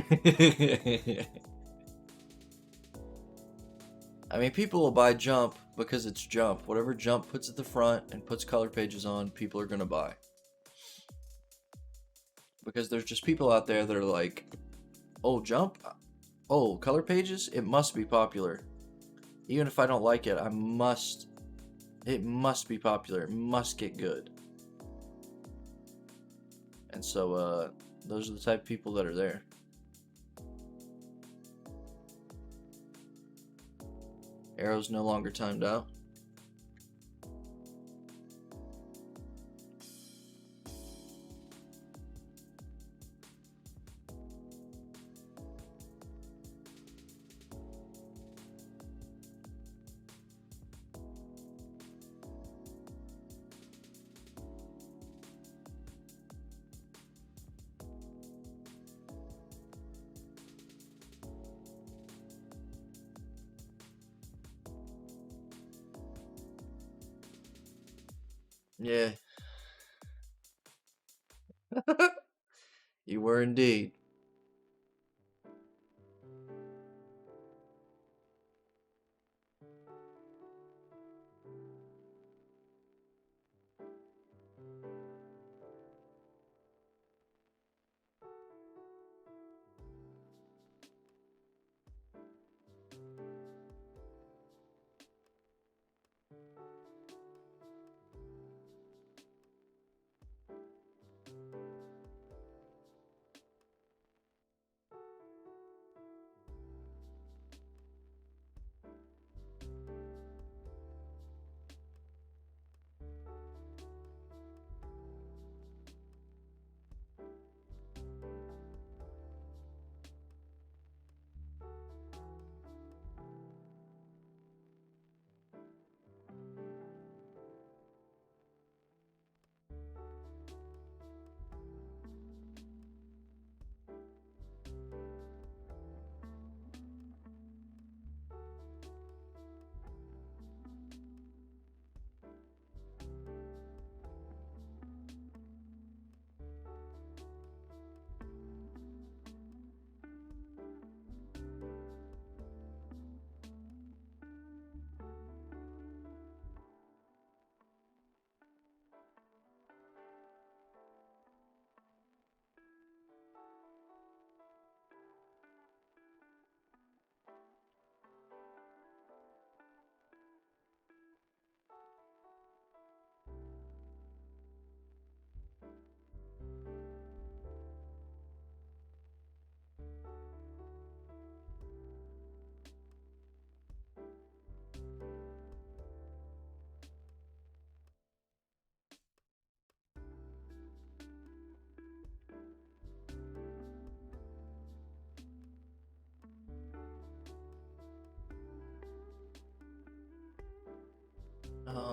mean, people will buy Jump because it's Jump. Whatever Jump puts at the front and puts color pages on, people are gonna buy. Because there's just people out there that are like, oh, Jump? Oh, color pages? It must be popular. Even if I don't like it, it must be popular. It must get good. And so, those are the type of people that are there. Arrow's no longer timed out. Yeah. You were indeed.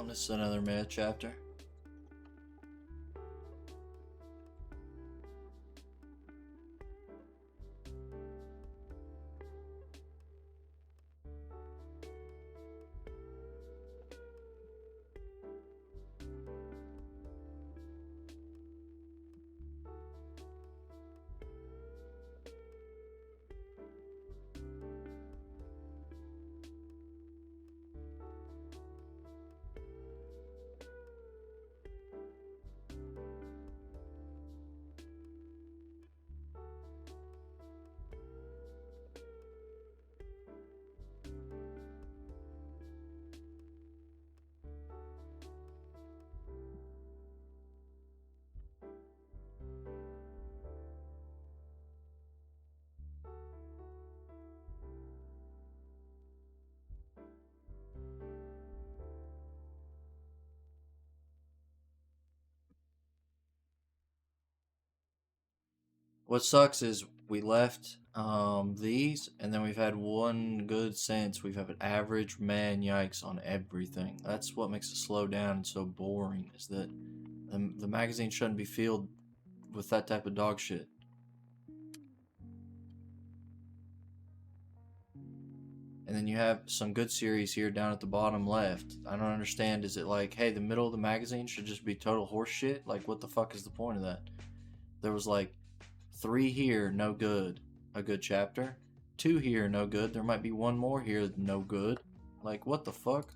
This is another mad chapter. What sucks is we left these, and then we've had one good since. We've had an average man yikes on everything. That's what makes it slow down and so boring, is that the magazine shouldn't be filled with that type of dog shit. And then you have some good series here down at the bottom left. I don't understand. Is it like, hey, the middle of the magazine should just be total horse shit? Like, what the fuck is the point of that? There was like 3 here, no good. A good chapter. 2 here, no good. There might be one more here, no good. Like, what the fuck?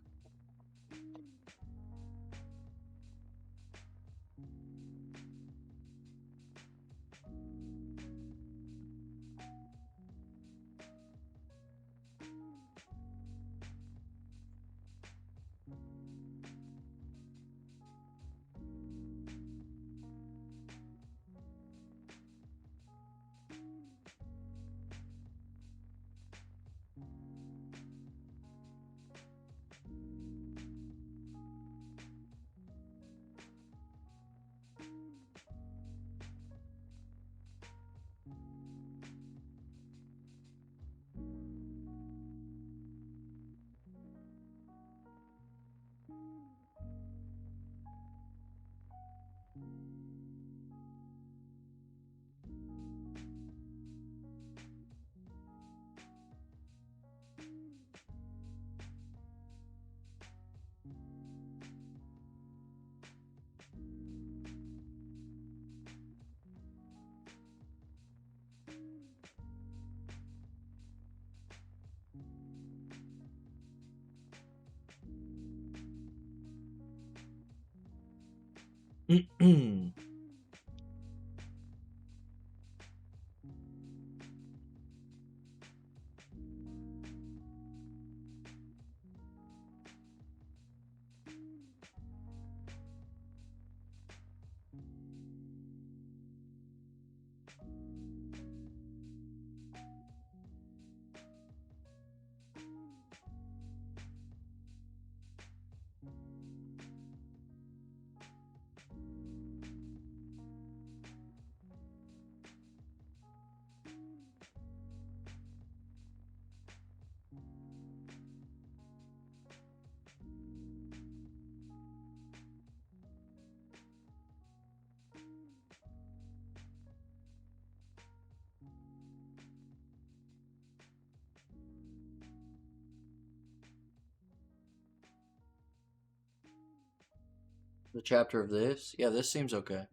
The chapter of this? Yeah, this seems okay.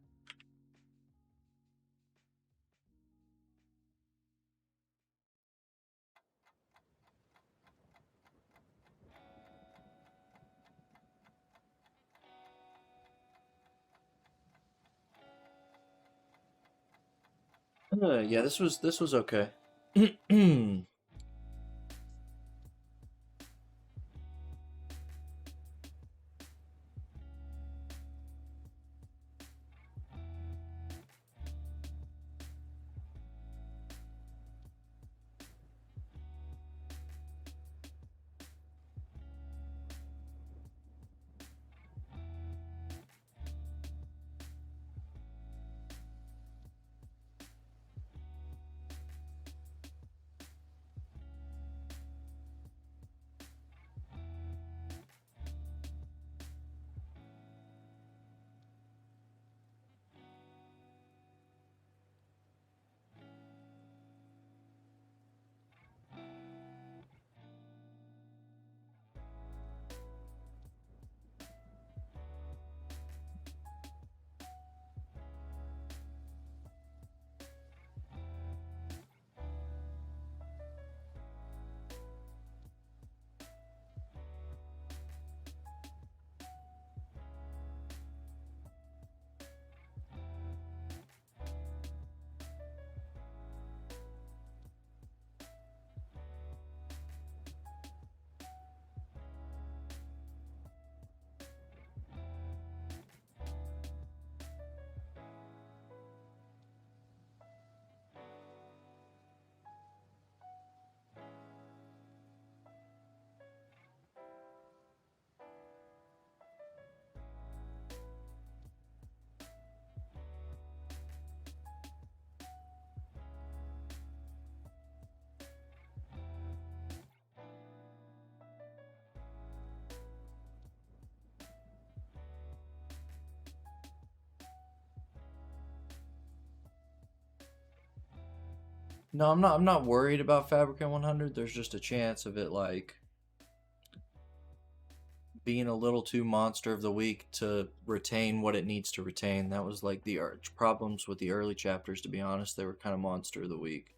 Yeah, this was okay. No, I'm not worried about Fabricant 100. There's just a chance of it like being a little too monster of the week to retain what it needs to retain. That was like the arch problems with the early chapters, to be honest. They were kind of monster of the week.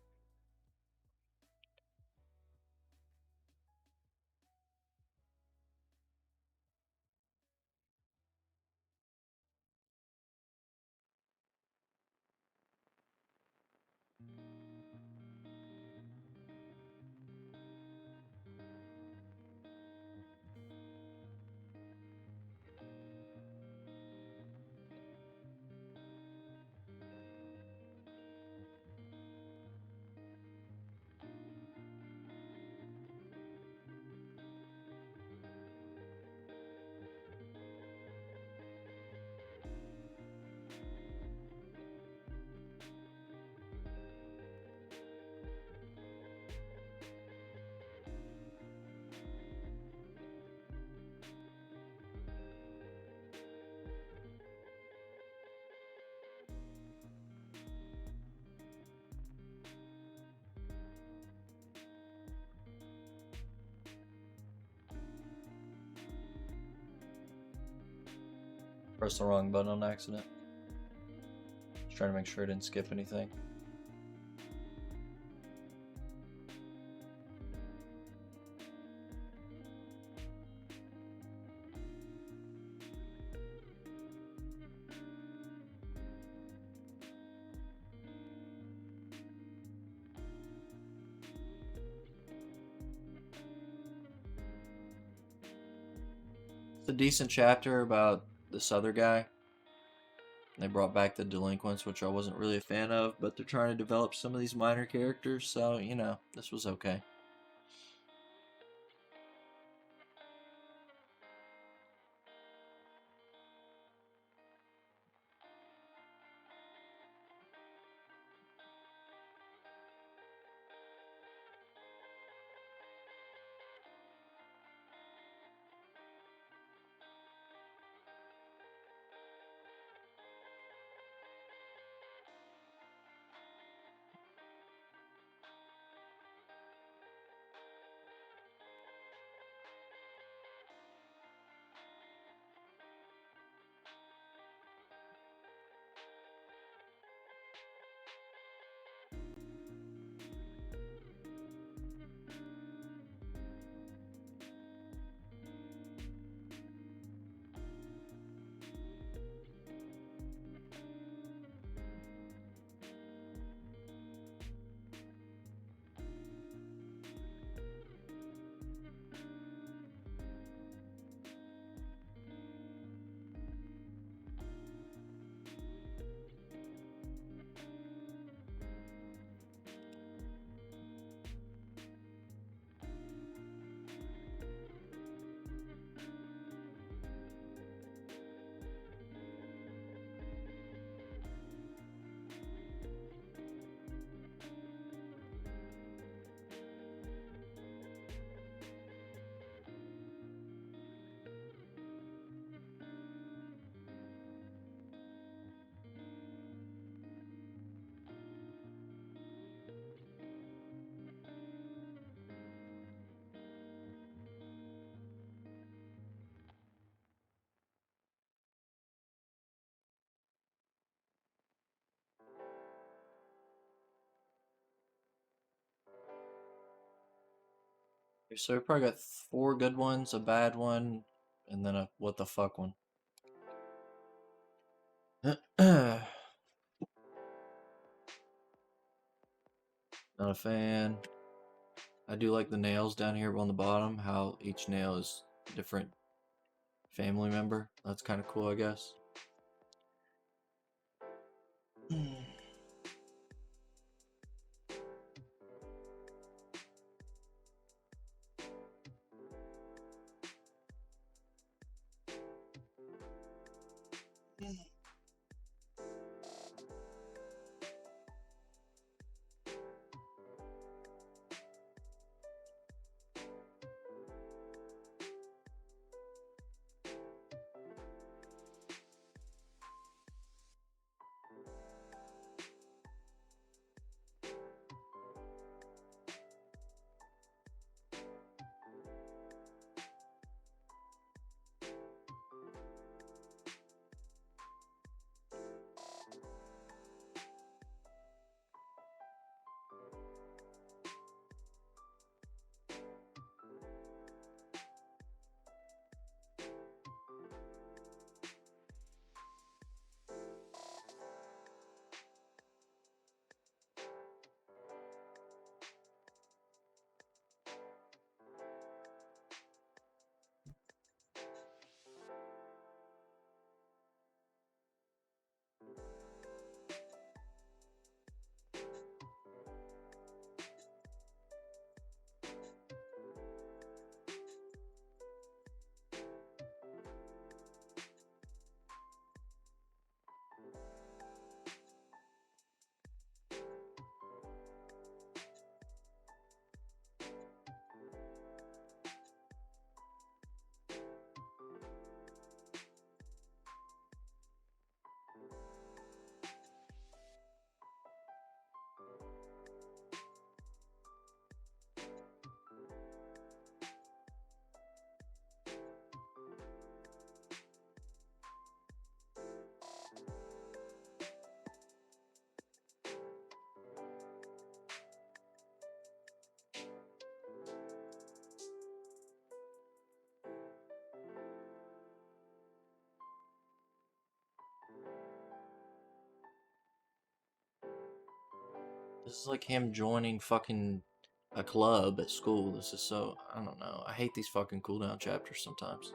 Pressed the wrong button on accident. Just trying to make sure I didn't skip anything. It's a decent chapter about this other guy. They brought back the delinquents, which I wasn't really a fan of, but they're trying to develop some of these minor characters, so, you know, this was okay. So we probably got 4 good ones, a bad one, and then a what the fuck one. Not a fan. I do like the nails down here on the bottom, how each nail is a different family member. That's kind of cool, I guess. This is like him joining fucking a club at school. This is so, I don't know. I hate these fucking cooldown chapters sometimes.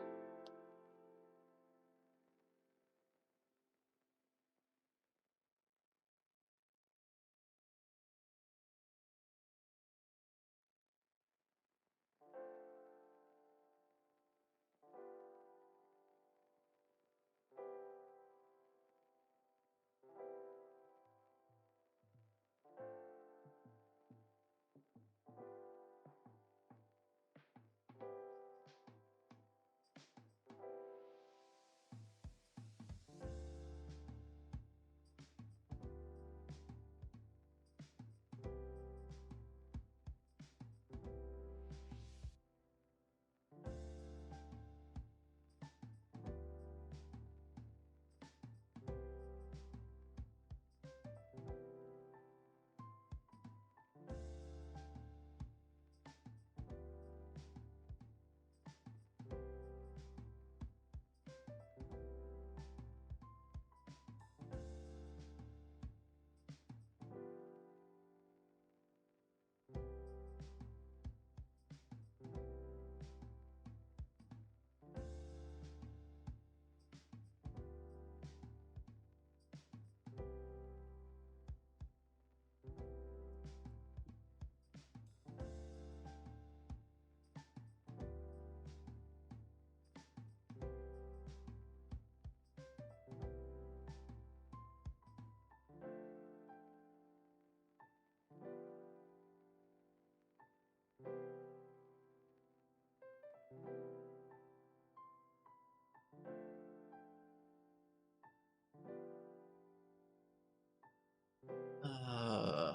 Uh,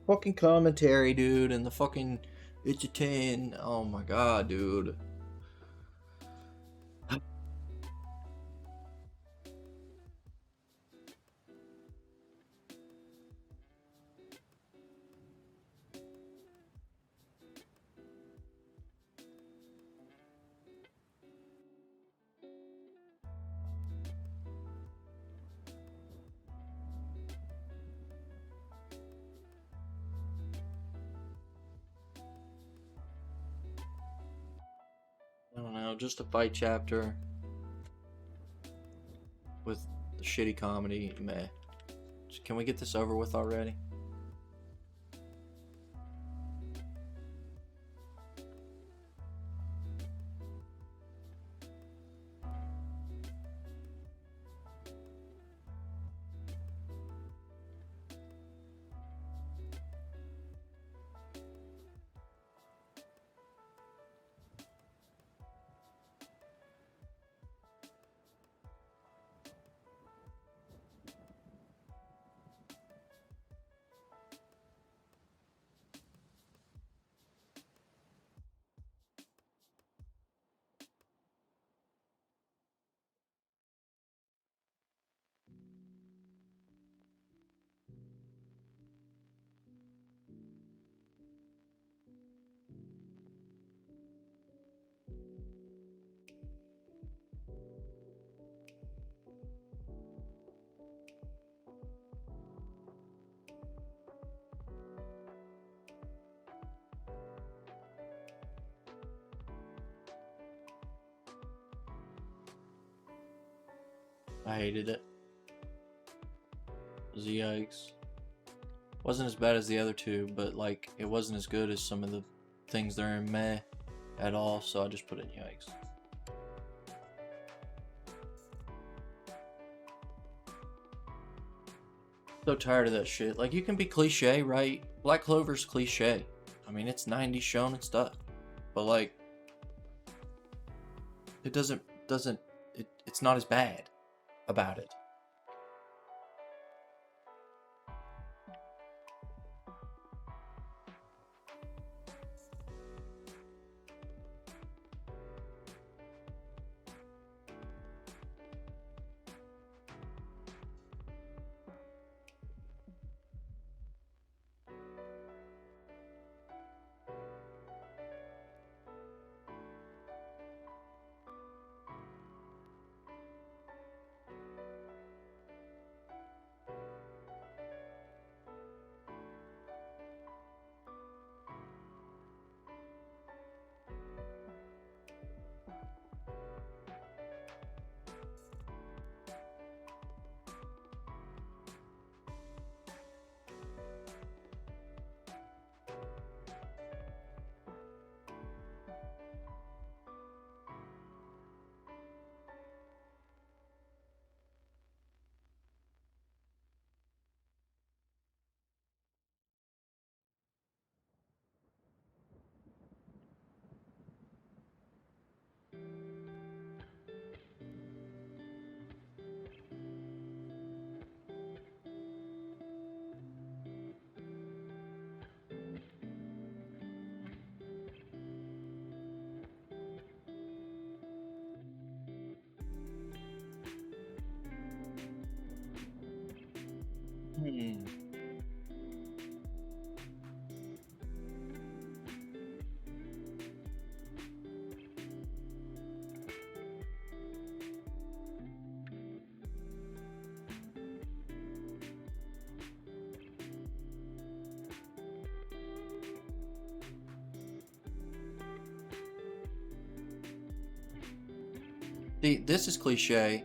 fucking commentary, dude, and the fucking it's a 10. Oh my god, dude. I don't know, just a fight chapter with the shitty comedy. Meh. Can we get this over with already? I hated it. It was a yikes. Wasn't as bad as the other two, but like it wasn't as good as some of the things that are in meh at all, so I just put in yikes. So tired of that shit. Like, you can be cliche, right? Black Clover's cliche. I mean, it's 90s shonen stuff. But like, it it's not as bad about it. Hmm. See, this is cliche,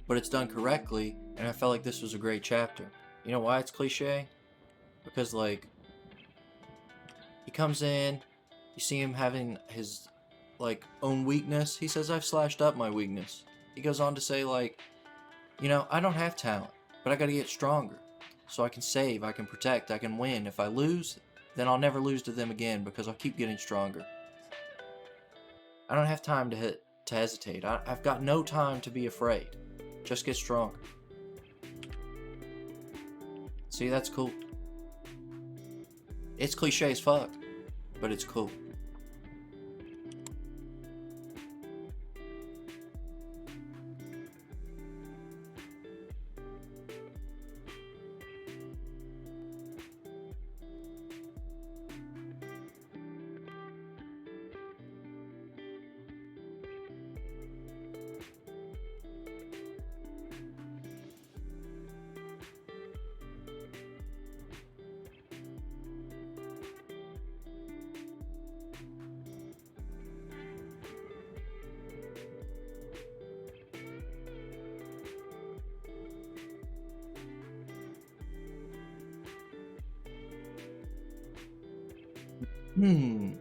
but it's done correctly, and I felt like this was a great chapter. You know why it's cliche? Because, like, he comes in, you see him having his, like, own weakness. He says, I've slashed up my weakness. He goes on to say, like, I don't have talent, but I gotta get stronger. So I can save, I can protect, I can win. If I lose, then I'll never lose to them again because I'll keep getting stronger. I don't have time to hesitate. I've got no time to be afraid. Just get stronger. See, that's cool. It's cliche as fuck, but it's cool. Hmm.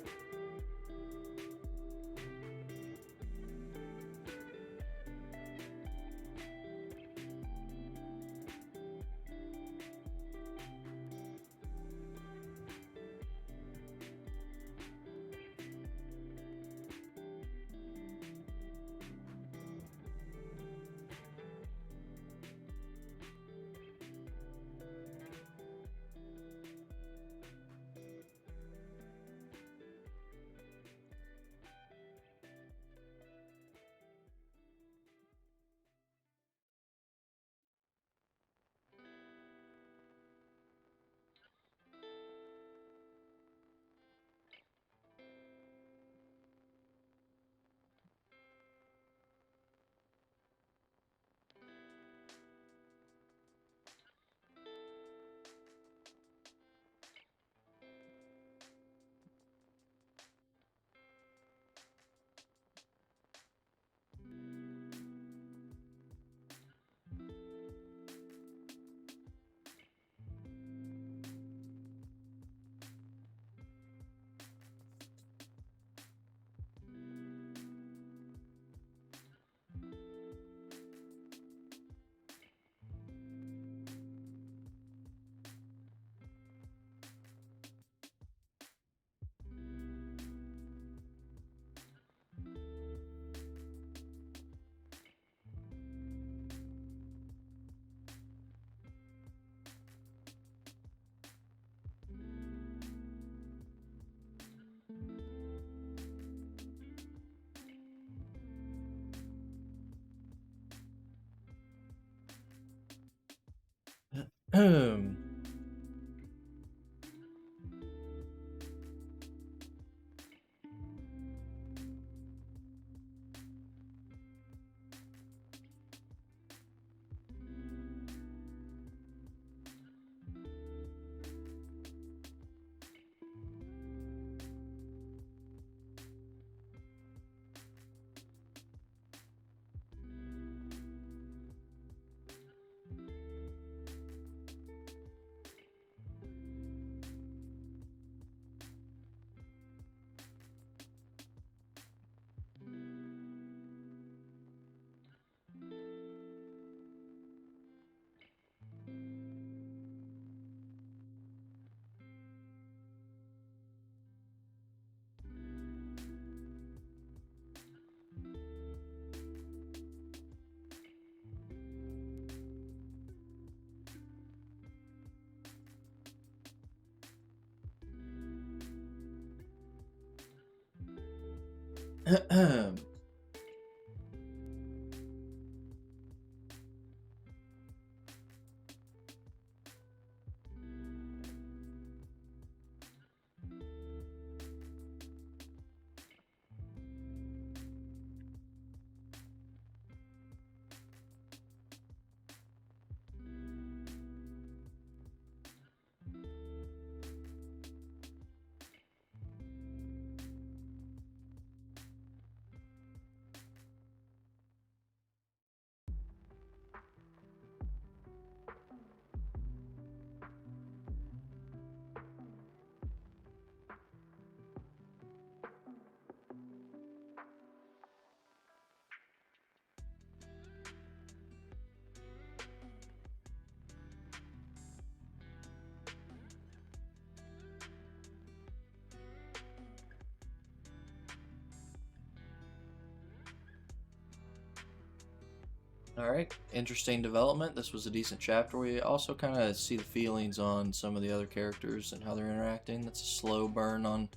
All right, interesting development. This was a decent chapter. We also kind of see the feelings on some of the other characters and how they're interacting. That's a slow burn on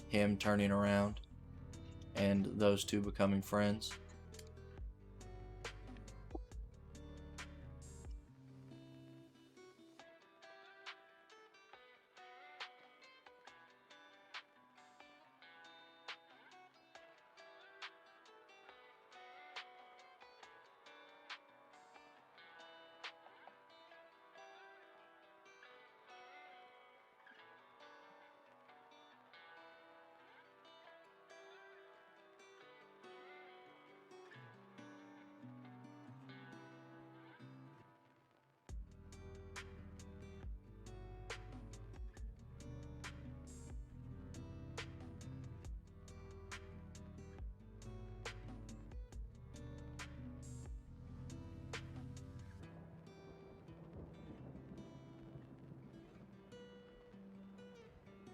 him turning around and those two becoming friends.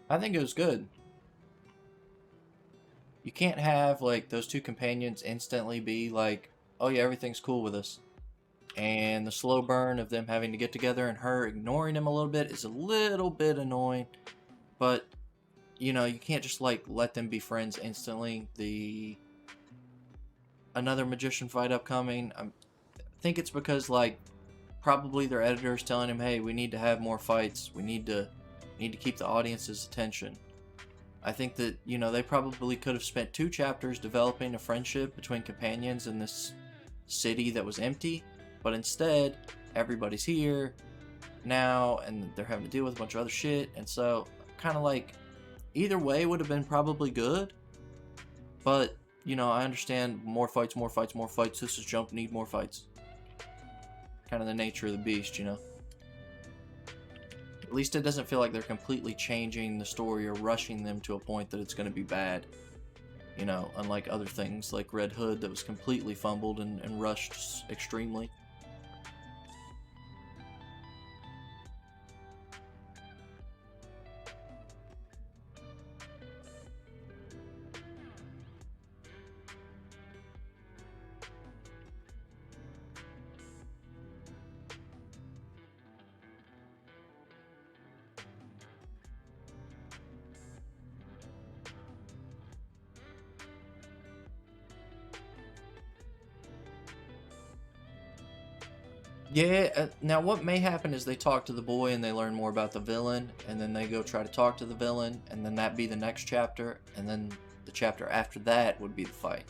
I think it was good. You can't have like those two companions instantly be like, "Oh yeah, everything's cool with us." And the slow burn of them having to get together and her ignoring him a little bit is a little bit annoying, but you know, you can't just like let them be friends instantly. The another magician fight upcoming. I think it's because like probably their editors telling him, "Hey, we need to have more fights. We need to keep the audience's attention." I think that, you know, they probably could have spent 2 chapters developing a friendship between companions in this city that was empty, but instead everybody's here now and they're having to deal with a bunch of other shit, and so kind of like either way would have been probably good, but you know, I understand more fights, more fights, more fights. This is Jump, need more fights. Kind of the nature of the beast, you know. At least it doesn't feel like they're completely changing the story or rushing them to a point that it's going to be bad. You know, unlike other things like Red Hood that was completely fumbled and rushed extremely. Yeah, now what may happen is they talk to the boy and they learn more about the villain, and then they go try to talk to the villain, and then that be the next chapter, and then the chapter after that would be the fight.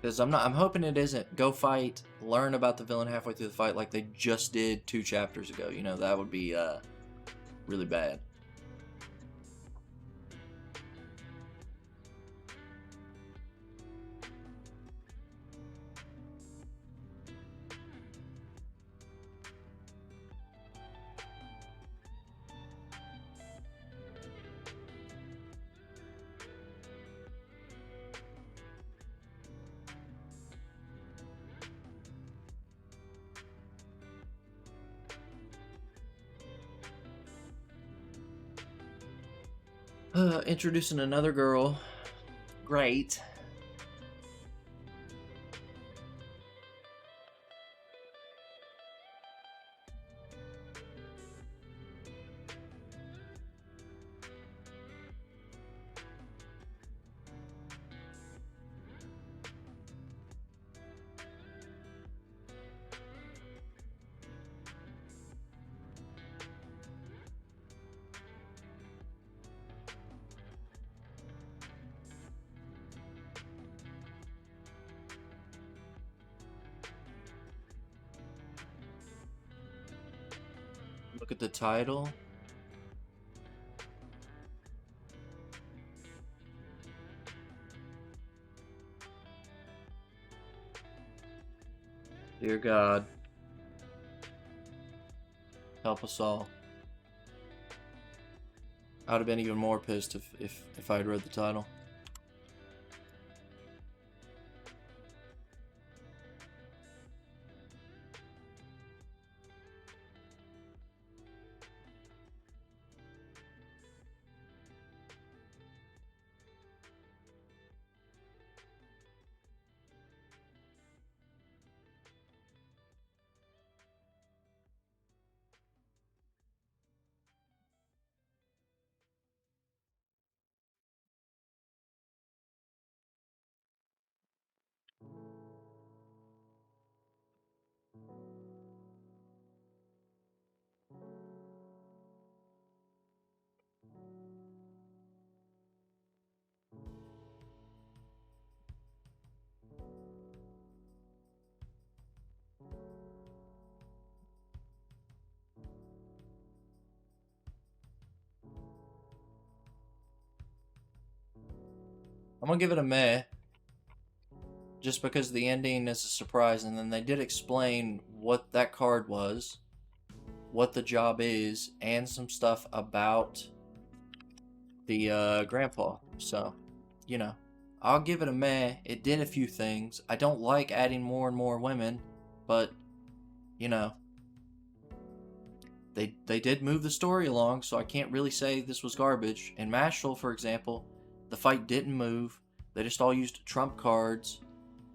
Because I'm hoping it isn't go fight, learn about the villain halfway through the fight like they just did 2 chapters ago. You know, that would be really bad. Introducing another girl. Great. Look at the title. Dear God, help us all. I would have been even more pissed if I had read the title. I'm gonna give it a meh, just because the ending is a surprise, and then they did explain what that card was, what the job is, and some stuff about the grandpa. So, you know, I'll give it a meh. It did a few things. I don't like adding more and more women, but you know, they did move the story along, so I can't really say this was garbage. In Mashal, for example, the fight didn't move. They just all used trump cards.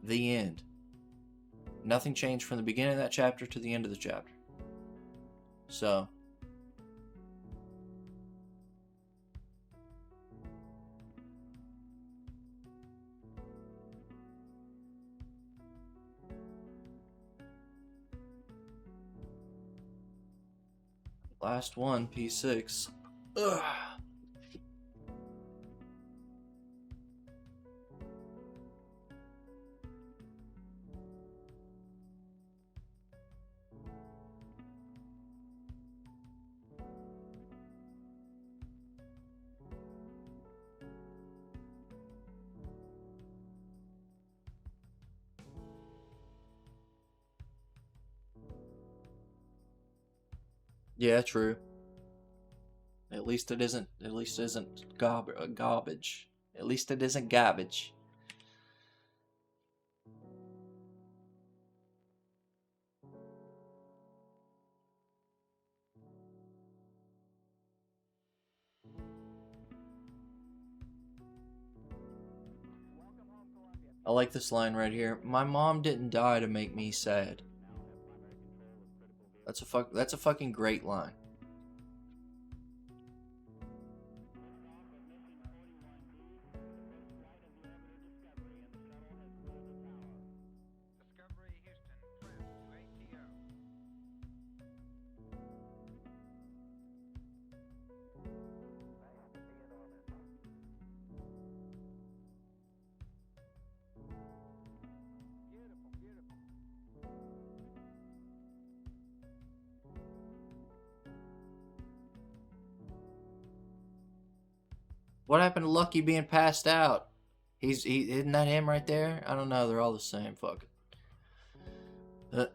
The end. Nothing changed from the beginning of that chapter to the end of the chapter. So, last one, P6. Ugh. Yeah, true. At least it isn't. At least it isn't garbage. At least it isn't garbage. I like this line right here. My mom didn't die to make me sad. That's a fucking great line. What happened to Lucky being passed out? Isn't that him right there? I don't know. They're all the same. Fuck it.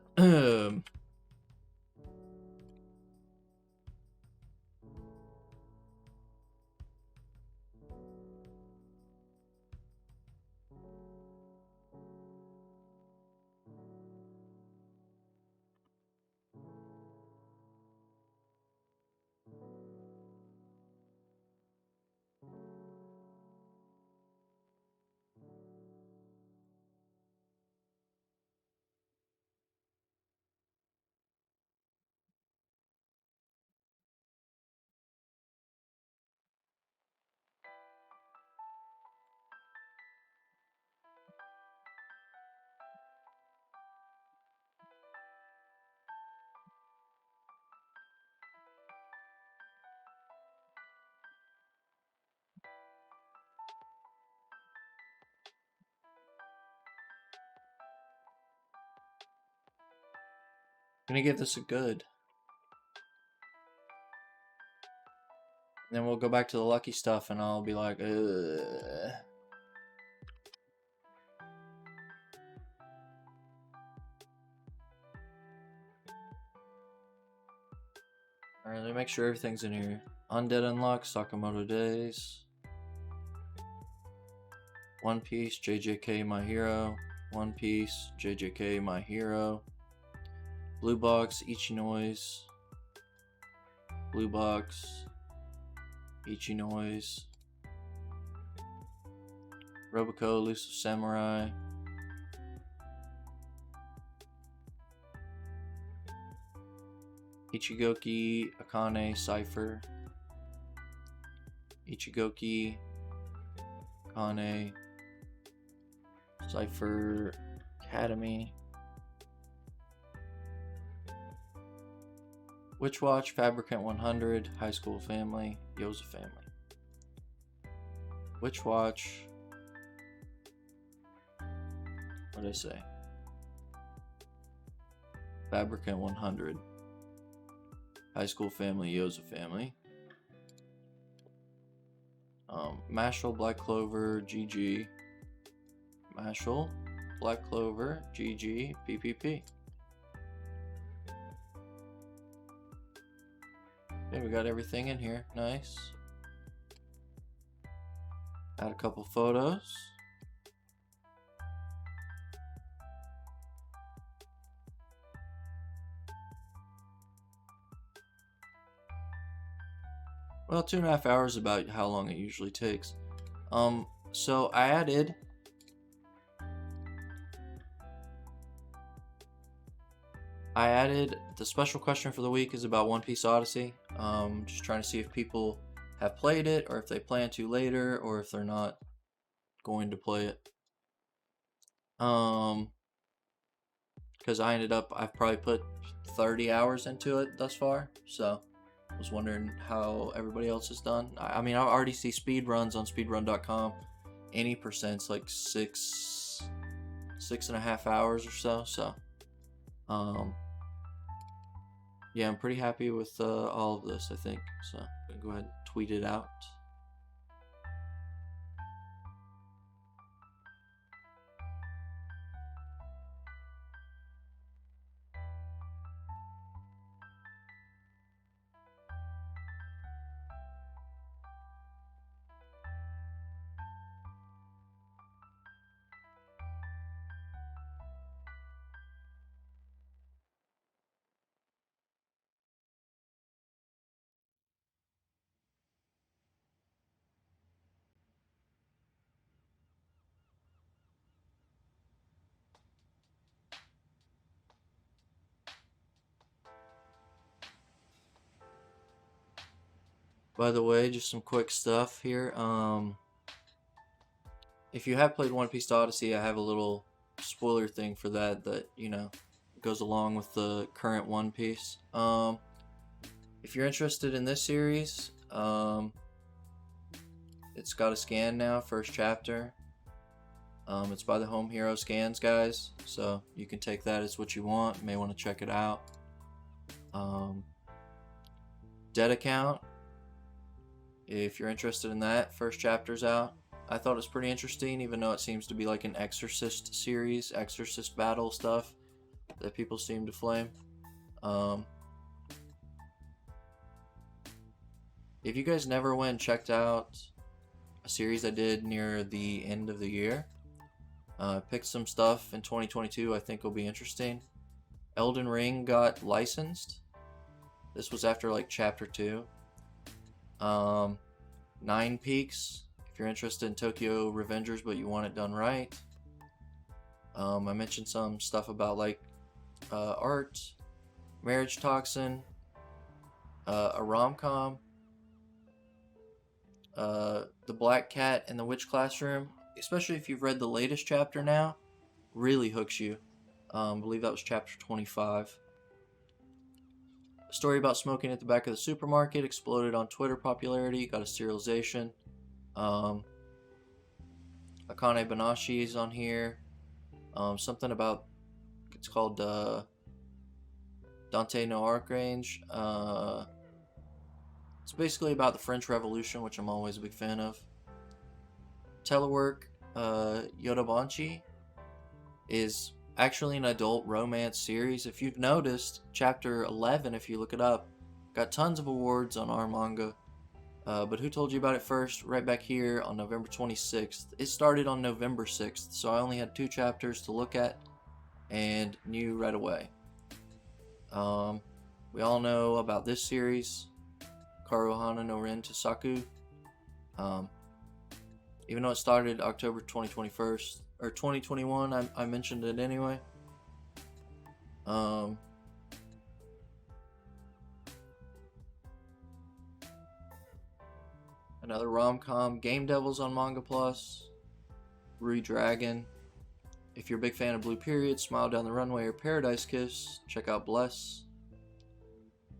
I'm gonna give this a good. And then we'll go back to the Lucky stuff, and I'll be like, ugh. Alright, let me make sure everything's in here. Undead Unlock, Sakamoto Days. One Piece, JJK My Hero. One Piece, JJK My Hero. Blue Box, Ichinoise. Blue Box, Ichinoise. Roboco, Elusive Samurai. Ichigoki, Akane, Cypher. Ichigoki, Akane, Cypher, Academy. Witch Watch, Fabricant 100, High School Family, Yoza Family. Witch Watch. What did I say? Fabricant 100. High School Family, Yoza Family. Mashal, Black Clover, GG. Mashal, Black Clover, GG, PPP. Okay, we got everything in here. Nice. Add a couple photos. Well, 2.5 hours is about how long it usually takes. So I added the special question for the week is about One Piece Odyssey. Just trying to see if people have played it, or if they plan to later, or if they're not going to play it. Because I've probably put 30 hours into it thus far, so I was wondering how everybody else has done. I mean, I already see speed runs on speedrun.com. Any percent's like 6.5 hours or so. So, yeah, I'm pretty happy with all of this, I think. So, I'm gonna go ahead and tweet it out. By the way, just some quick stuff here. If you have played One Piece Odyssey, I have a little spoiler thing for that goes along with the current One Piece. If you're interested in this series, it's got a scan now, first chapter. It's by the Home Hero Scans guys, so you can take that as what you want. You may want to check it out. Dead account. if you're interested in that. First chapter's out. I thought it was pretty interesting, even though it seems to be like an Exorcist series, Exorcist battle stuff that people seem to flame. If you guys never went and checked out a series I did near the end of the year, picked some stuff in 2022 I think will be interesting. Elden Ring got licensed. This was after like chapter 2. Nine Peaks, if you're interested in Tokyo Revengers but you want it done right. I mentioned some stuff about like art, Marriage Toxin, a rom-com, The Black Cat and the Witch Classroom, especially if you've read the latest chapter now, really hooks you. I believe that was chapter 25. A story about smoking at the back of the supermarket exploded on Twitter popularity, got a serialization. Akane Banashi is on here. Something about, it's called Dante No Archange. It's basically about the French Revolution, which I'm always a big fan of. Telework Yodobanchi is actually an adult romance series. If you've noticed, chapter 11, if you look it up, got tons of awards on our manga. But who told you about it first? Right back here on November 26th. It started on November 6th, so I only had 2 chapters to look at and knew right away. We all know about this series, Karuhana no Ren Tosaku. Even though it started October 2021 or 2021, I mentioned it anyway. Another rom-com, Game Devils on Manga Plus, Rue Dragon. If you're a big fan of Blue Period, Smile Down the Runway, or Paradise Kiss, check out Bless.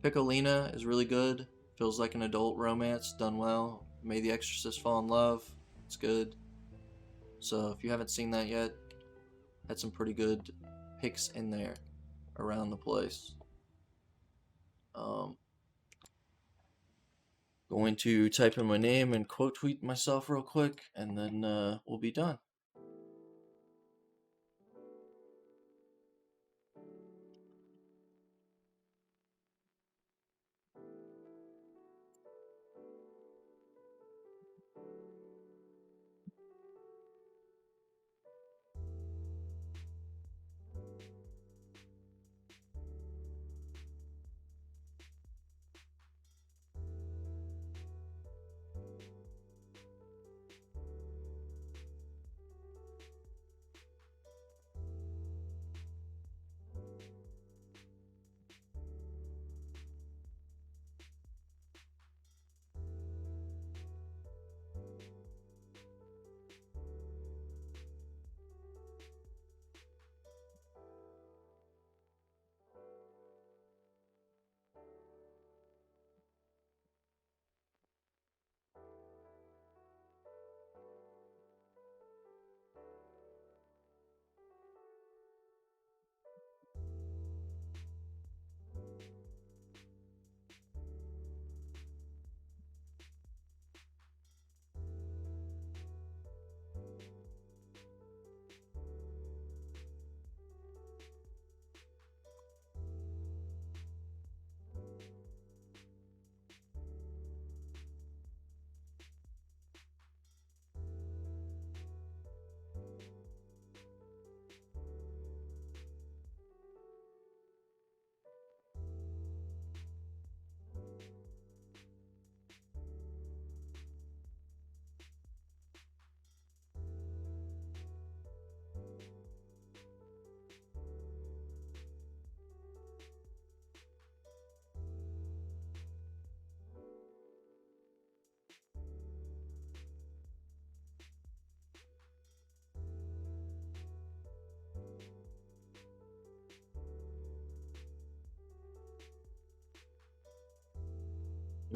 Piccolina is really good. Feels like an adult romance done well. Made the Exorcist Fall in Love. It's good. So if you haven't seen that yet, had some pretty good picks in there around the place. Going to type in my name and quote tweet myself real quick, and then we'll be done.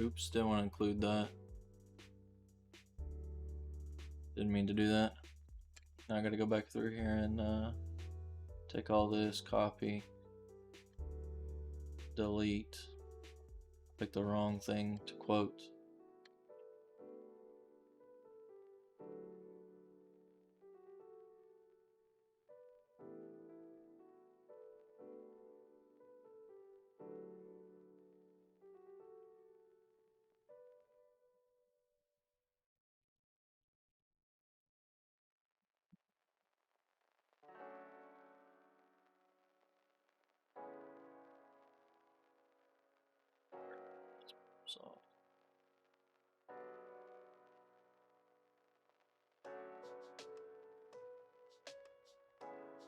Oops, didn't want to include that. Didn't mean to do that. Now I gotta go back through here and take all this, copy, delete, pick the wrong thing to quote.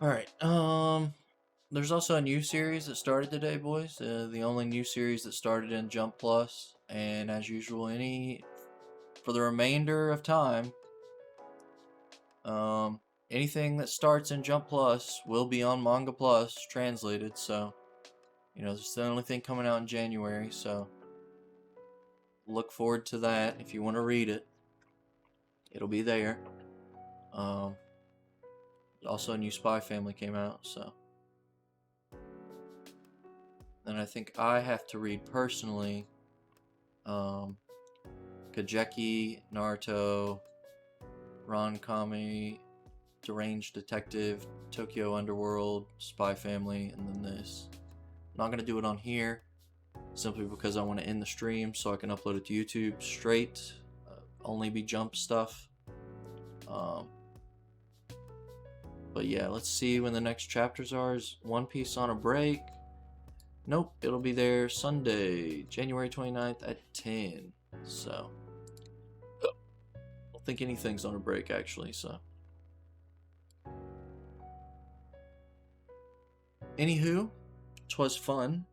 Alright, there's also a new series that started today, boys. The only new series that started in Jump Plus, and as usual, for the remainder of time, anything that starts in Jump Plus will be on Manga Plus translated. So, it's the only thing coming out in January. So, look forward to that. If you want to read it, it'll be there. Um, Also, a new Spy Family came out. So. Then I think I have to read personally Kajeki, Naruto, Ronkami, Deranged Detective, Tokyo Underworld, Spy Family, and then this. I'm not going to do it on here simply because I want to end the stream so I can upload it to YouTube straight. Only be Jump stuff. But yeah, let's see when the next chapters are. Is One Piece on a break? Nope, it'll be there Sunday, January 29th at 10. So, I don't think anything's on a break actually, so. Anywho, 'twas fun.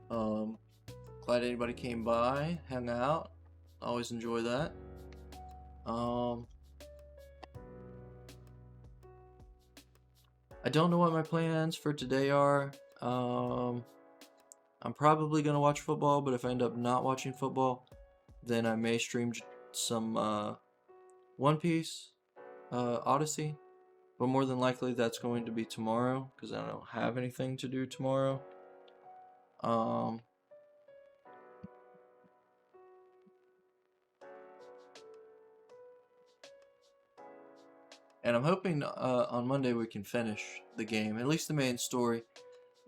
Glad anybody came by, hung out. Always enjoy that. I don't know what my plans for today are. I'm probably gonna watch football, but if I end up not watching football, then I may stream some One Piece, Odyssey. But more than likely, that's going to be tomorrow because I don't have anything to do tomorrow. And I'm hoping on Monday we can finish the game, at least the main story,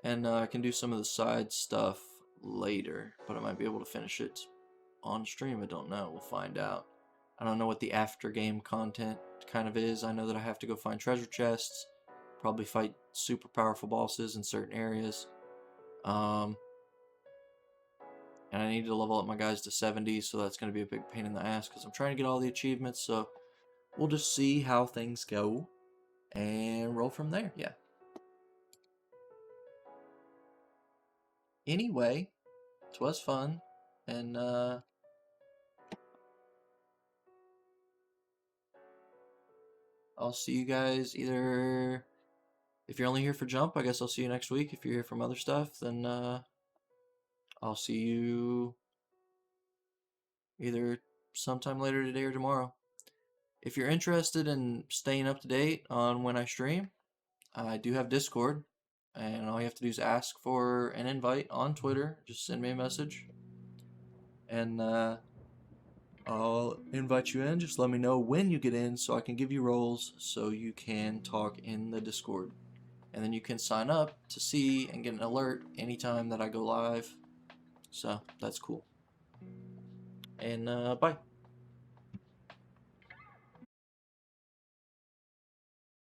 and I can do some of the side stuff later. But I might be able to finish it on stream. I don't know. We'll find out. I don't know what the after game content kind of is. I know that I have to go find treasure chests, probably fight super powerful bosses in certain areas. And I need to level up my guys to 70, so that's going to be a big pain in the ass because I'm trying to get all the achievements. So we'll just see how things go and roll from there. Yeah. Anyway, 'twas fun, and I'll see you guys either. If you're only here for Jump, I guess I'll see you next week. If you're here from other stuff, then I'll see you either sometime later today or tomorrow. If you're interested in staying up to date on when I stream, I do have Discord, and all you have to do is ask for an invite on Twitter. Just send me a message, and I'll invite you in. Just let me know when you get in so I can give you roles so you can talk in the Discord. And then you can sign up to see and get an alert anytime that I go live. So that's cool. And bye.